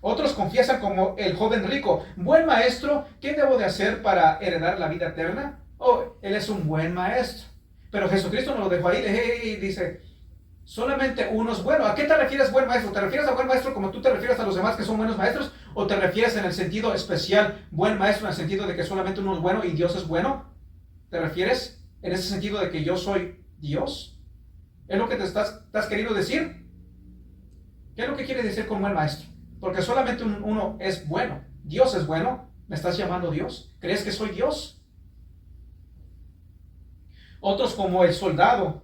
Otros confiesan como el joven rico, buen maestro, ¿qué debo de hacer para heredar la vida eterna? Él es un buen maestro. Pero Jesucristo nos lo dejó ahí y dice, solamente uno es bueno. ¿A qué te refieres buen maestro? ¿Te refieres a buen maestro como tú te refieres a los demás que son buenos maestros? ¿O te refieres en el sentido especial buen maestro en el sentido de que solamente uno es bueno y Dios es bueno? ¿Te refieres en ese sentido de que yo soy Dios? ¿Es lo que te estás queriendo decir? ¿Qué es lo que quiere decir con buen maestro? Porque solamente uno es bueno. Dios es bueno. ¿Me estás llamando Dios? ¿Crees que soy Dios? Otros como el soldado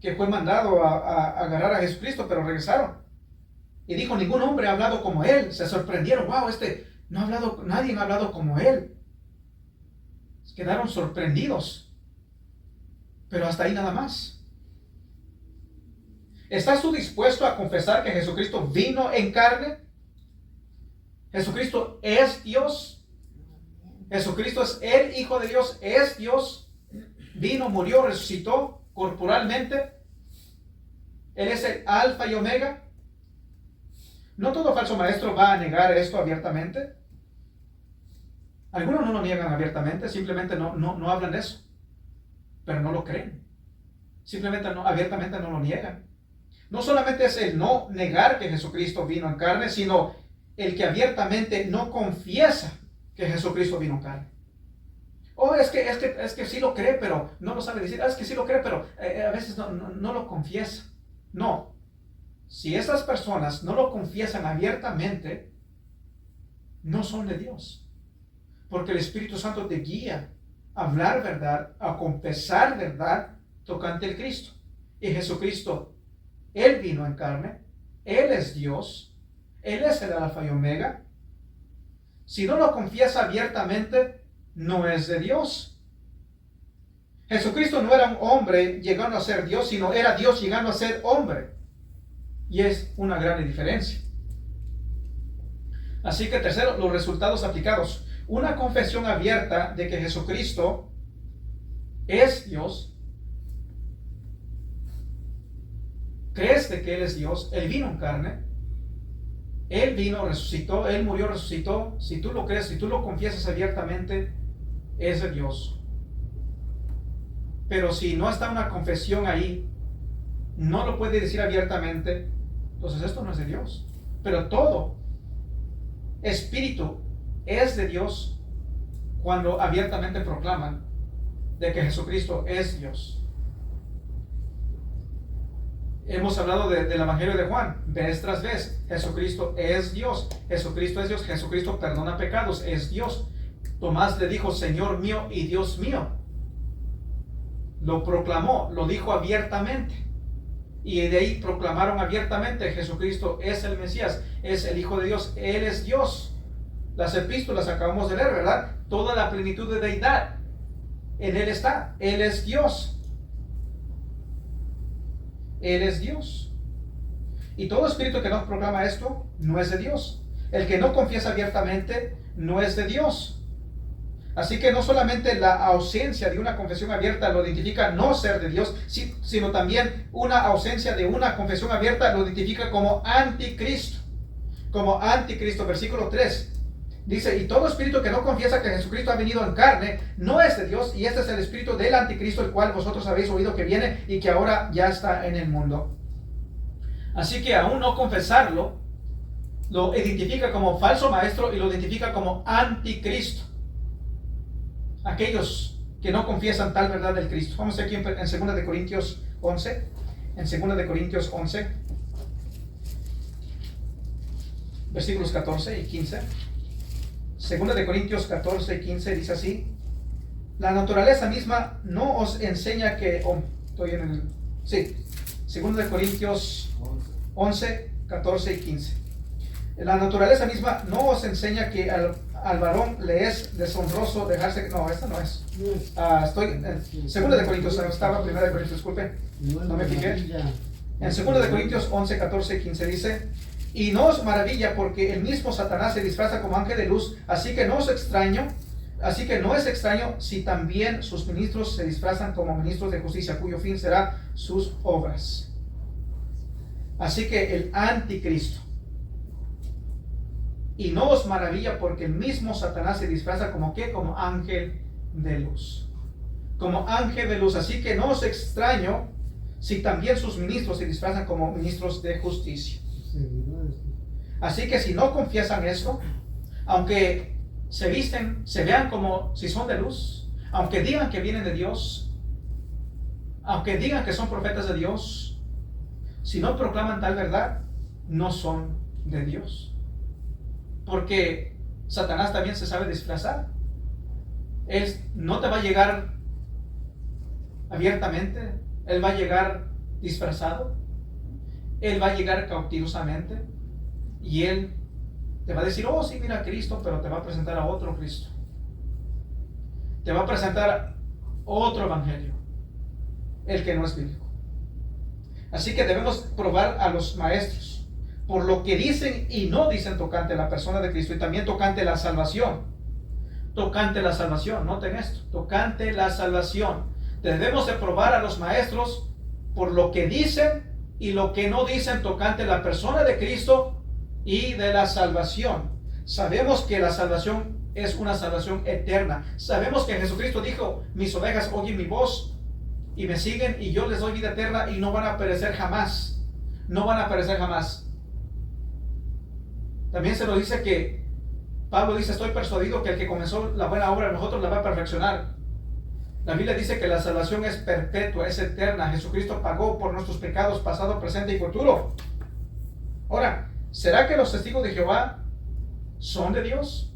que fue mandado a agarrar a Jesucristo, pero regresaron. Y dijo, ningún hombre ha hablado como él. Se sorprendieron, wow, no ha hablado, nadie ha hablado como él. Quedaron sorprendidos. Pero hasta ahí nada más. ¿Estás tú dispuesto a confesar que Jesucristo vino en carne? Jesucristo es Dios. Jesucristo es el Hijo de Dios, es Dios. Vino, murió, resucitó corporalmente. Él es el Alfa y Omega. No todo falso maestro va a negar esto abiertamente. Algunos no lo niegan abiertamente, simplemente no hablan de eso, pero no lo creen. Simplemente abiertamente no lo niegan. No solamente es el no negar que Jesucristo vino en carne, sino el que abiertamente no confiesa que Jesucristo vino en carne. O es que sí lo cree, pero no lo sabe decir. Es que sí lo cree, pero a veces no lo confiesa. No. Si esas personas no lo confiesan abiertamente, no son de Dios. Porque el Espíritu Santo te guía a hablar verdad, a confesar verdad tocante el Cristo. Y Jesucristo, Él vino en carne, Él es Dios, Él es el Alfa y Omega. Si no lo confiesa abiertamente, no es de Dios. Jesucristo no era un hombre llegando a ser Dios, sino era Dios llegando a ser hombre. Y es una gran diferencia. Así que tercero, los resultados aplicados. Una confesión abierta de que Jesucristo es Dios. Crees de que Él es Dios. Él vino en carne. Él vino, resucitó. Él murió, resucitó. Si tú lo crees, si tú lo confiesas abiertamente, es de Dios. Pero si no está una confesión ahí, no lo puede decir abiertamente, entonces esto no es de Dios. Pero todo espíritu es de Dios cuando abiertamente proclaman de que Jesucristo es Dios. Hemos hablado del Evangelio de Juan, vez tras vez. Jesucristo es Dios. Jesucristo es Dios. Jesucristo perdona pecados, es Dios. Tomás le dijo, Señor mío y Dios mío. Lo proclamó, lo dijo abiertamente. Y de ahí proclamaron abiertamente, Jesucristo es el Mesías, es el Hijo de Dios, Él es Dios. Las epístolas acabamos de leer, ¿verdad? Toda la plenitud de deidad en Él está. Él es Dios. Él es Dios. Y todo espíritu que no proclama esto no es de Dios. El que no confiesa abiertamente no es de Dios. Así que no solamente la ausencia de una confesión abierta lo identifica no ser de Dios, sino también una ausencia de una confesión abierta lo identifica como anticristo. Como anticristo, versículo 3. Dice, y todo espíritu que no confiesa que Jesucristo ha venido en carne, no es de Dios, y este es el espíritu del anticristo, el cual vosotros habéis oído que viene y que ahora ya está en el mundo. Así que aún no confesarlo, lo identifica como falso maestro y lo identifica como anticristo. Aquellos que no confiesan tal verdad del Cristo. Vamos aquí en 2 de Corintios 11. En 2 de Corintios 11, versículos 14 y 15. 2 de Corintios 14 y 15 dice así: la naturaleza misma no os enseña que... estoy en el... Sí, 2 de Corintios 11, 14 y 15. La naturaleza misma no os enseña que al varón le es deshonroso dejarse... No, esta no es. Estoy en 2 de Corintios, estaba 1 de Corintios, disculpe, no me fijé. En 2 de Corintios 11, 14 y 15 dice: y no os maravilla porque el mismo Satanás se disfraza como ángel de luz, así que no es extraño si también sus ministros se disfrazan como ministros de justicia, cuyo fin será sus obras. Así que el anticristo. Y no os maravilla porque el mismo Satanás se disfraza como ¿qué? Como ángel de luz. Como ángel de luz. Así que no os extraño si también sus ministros se disfrazan como ministros de justicia. Así que si no confiesan esto, aunque se visten, se vean como si son de luz, aunque digan que vienen de Dios, aunque digan que son profetas de Dios, si no proclaman tal verdad, no son de Dios. Porque Satanás también se sabe disfrazar. Él no te va a llegar abiertamente, él va a llegar disfrazado, él va a llegar cautelosamente y él te va a decir, oh sí, mira a Cristo, pero te va a presentar a otro Cristo. Te va a presentar otro evangelio, el que no es bíblico. Así que debemos probar a los maestros por lo que dicen y no dicen tocante la persona de Cristo y también tocante la salvación. Tocante la salvación, noten esto, tocante la salvación. Debemos de probar a los maestros por lo que dicen y lo que no dicen tocante la persona de Cristo y de la salvación. Sabemos que la salvación es una salvación eterna. Sabemos que Jesucristo dijo, mis ovejas oyen mi voz y me siguen y yo les doy vida eterna y no van a perecer jamás. No van a perecer jamás. También se nos dice que Pablo dice, estoy persuadido que el que comenzó la buena obra en nosotros la va a perfeccionar. La Biblia dice que la salvación es perpetua, es eterna. Jesucristo pagó por nuestros pecados, pasado, presente y futuro. Ahora, ¿será que los testigos de Jehová son de Dios?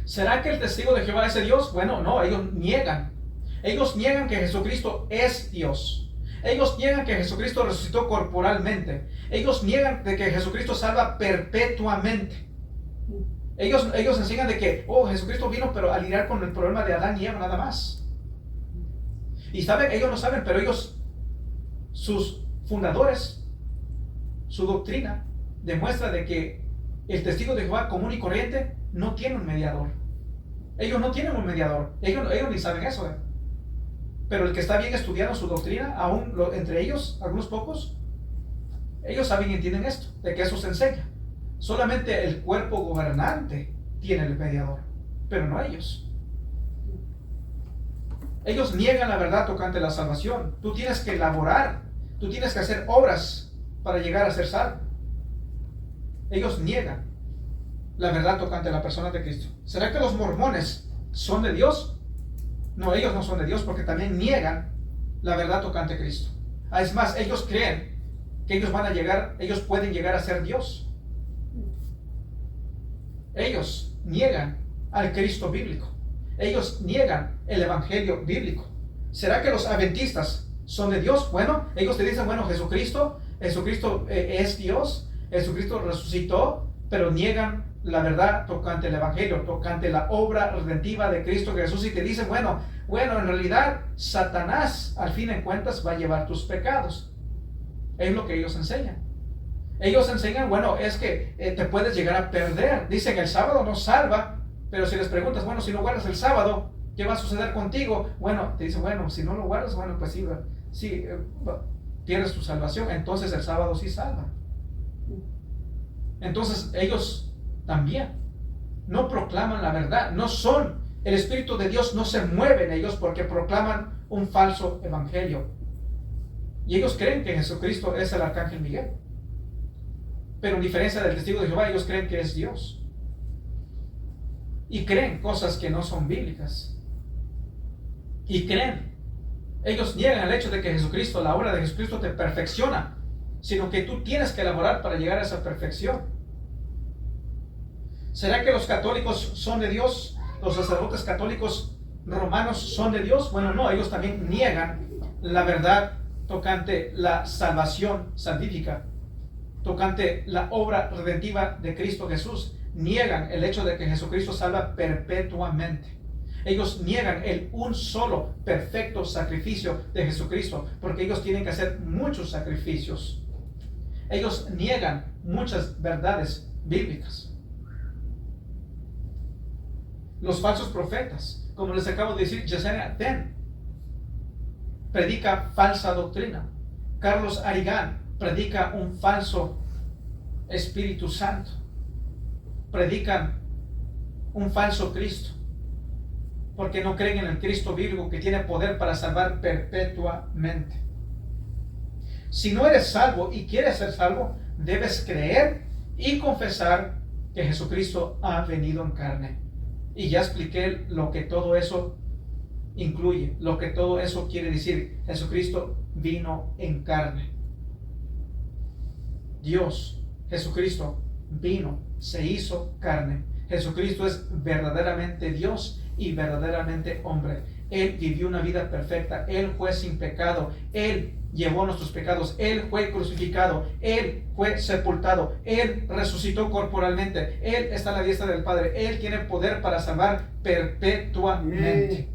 ¿Será que el testigo de Jehová es de Dios? Bueno, no, ellos niegan. Ellos niegan que Jesucristo es Dios. Ellos niegan que Jesucristo resucitó corporalmente. Ellos niegan de que Jesucristo salva perpetuamente. Ellos enseñan de que, Jesucristo vino pero a lidiar con el problema de Adán y Eva nada más. Y saben, ellos no saben, pero sus fundadores, su doctrina demuestra de que el testigo de Jehová común y corriente no tiene un mediador. Ellos no tienen un mediador. Ellos ni saben eso. Pero el que está bien estudiando su doctrina, aún entre ellos, algunos pocos, ellos saben y entienden esto, de que eso se enseña. Solamente el cuerpo gobernante tiene el mediador, pero no ellos. Ellos niegan la verdad tocante la salvación. Tú tienes que elaborar, tú tienes que hacer obras para llegar a ser salvo. Ellos niegan la verdad tocante la persona de Cristo. ¿Será que los mormones son de Dios? No, ellos no son de Dios porque también niegan la verdad tocante a Cristo. Es más, ellos creen que ellos pueden llegar a ser Dios. Ellos niegan al Cristo bíblico. Ellos niegan el evangelio bíblico. ¿Será que los adventistas son de Dios? Bueno, ellos te dicen, Jesucristo es Dios, Jesucristo resucitó, pero niegan la verdad tocante el evangelio, tocante la obra redentiva de Cristo Jesús, y te dicen, bueno, en realidad Satanás al fin de cuentas va a llevar tus pecados. Es lo que ellos enseñan. Ellos enseñan, es que te puedes llegar a perder. Dicen, el sábado no salva, pero si les preguntas, si no guardas el sábado, ¿qué va a suceder contigo? Te dicen, si no lo guardas, pues sí, pierdes tu salvación. Entonces el sábado sí salva. Entonces ellos también no proclaman la verdad, no son, el Espíritu de Dios no se mueve en ellos porque proclaman un falso evangelio. Y ellos creen que Jesucristo es el arcángel Miguel. Pero en diferencia del testigo de Jehová, ellos creen que es Dios. Y creen cosas que no son bíblicas. Y ellos niegan el hecho de que Jesucristo, la obra de Jesucristo te perfecciona, sino que tú tienes que elaborar para llegar a esa perfección. ¿Será que los católicos son de Dios? ¿Los sacerdotes católicos romanos son de Dios? No, ellos también niegan la verdad tocante la salvación salvífica, tocante la obra redentiva de Cristo Jesús. Niegan el hecho de que Jesucristo salva perpetuamente. Ellos niegan el un solo perfecto sacrificio de Jesucristo, porque ellos tienen que hacer muchos sacrificios. Ellos niegan muchas verdades bíblicas. Los falsos profetas, como les acabo de decir, Yesenia Ten predica falsa doctrina. Carlos Arigán predica un falso Espíritu Santo. Predican un falso Cristo, porque no creen en el Cristo bíblico que tiene poder para salvar perpetuamente. Si no eres salvo y quieres ser salvo, debes creer y confesar que Jesucristo ha venido en carne. Y ya expliqué lo que todo eso incluye, lo que todo eso quiere decir. Jesucristo vino en carne. Dios, Jesucristo, vino, se hizo carne. Jesucristo es verdaderamente Dios y verdaderamente hombre. Él vivió una vida perfecta. Él fue sin pecado. Él llevó nuestros pecados. Él fue crucificado. Él fue sepultado. Él resucitó corporalmente. Él está a la diestra del Padre. Él tiene poder para salvar perpetuamente.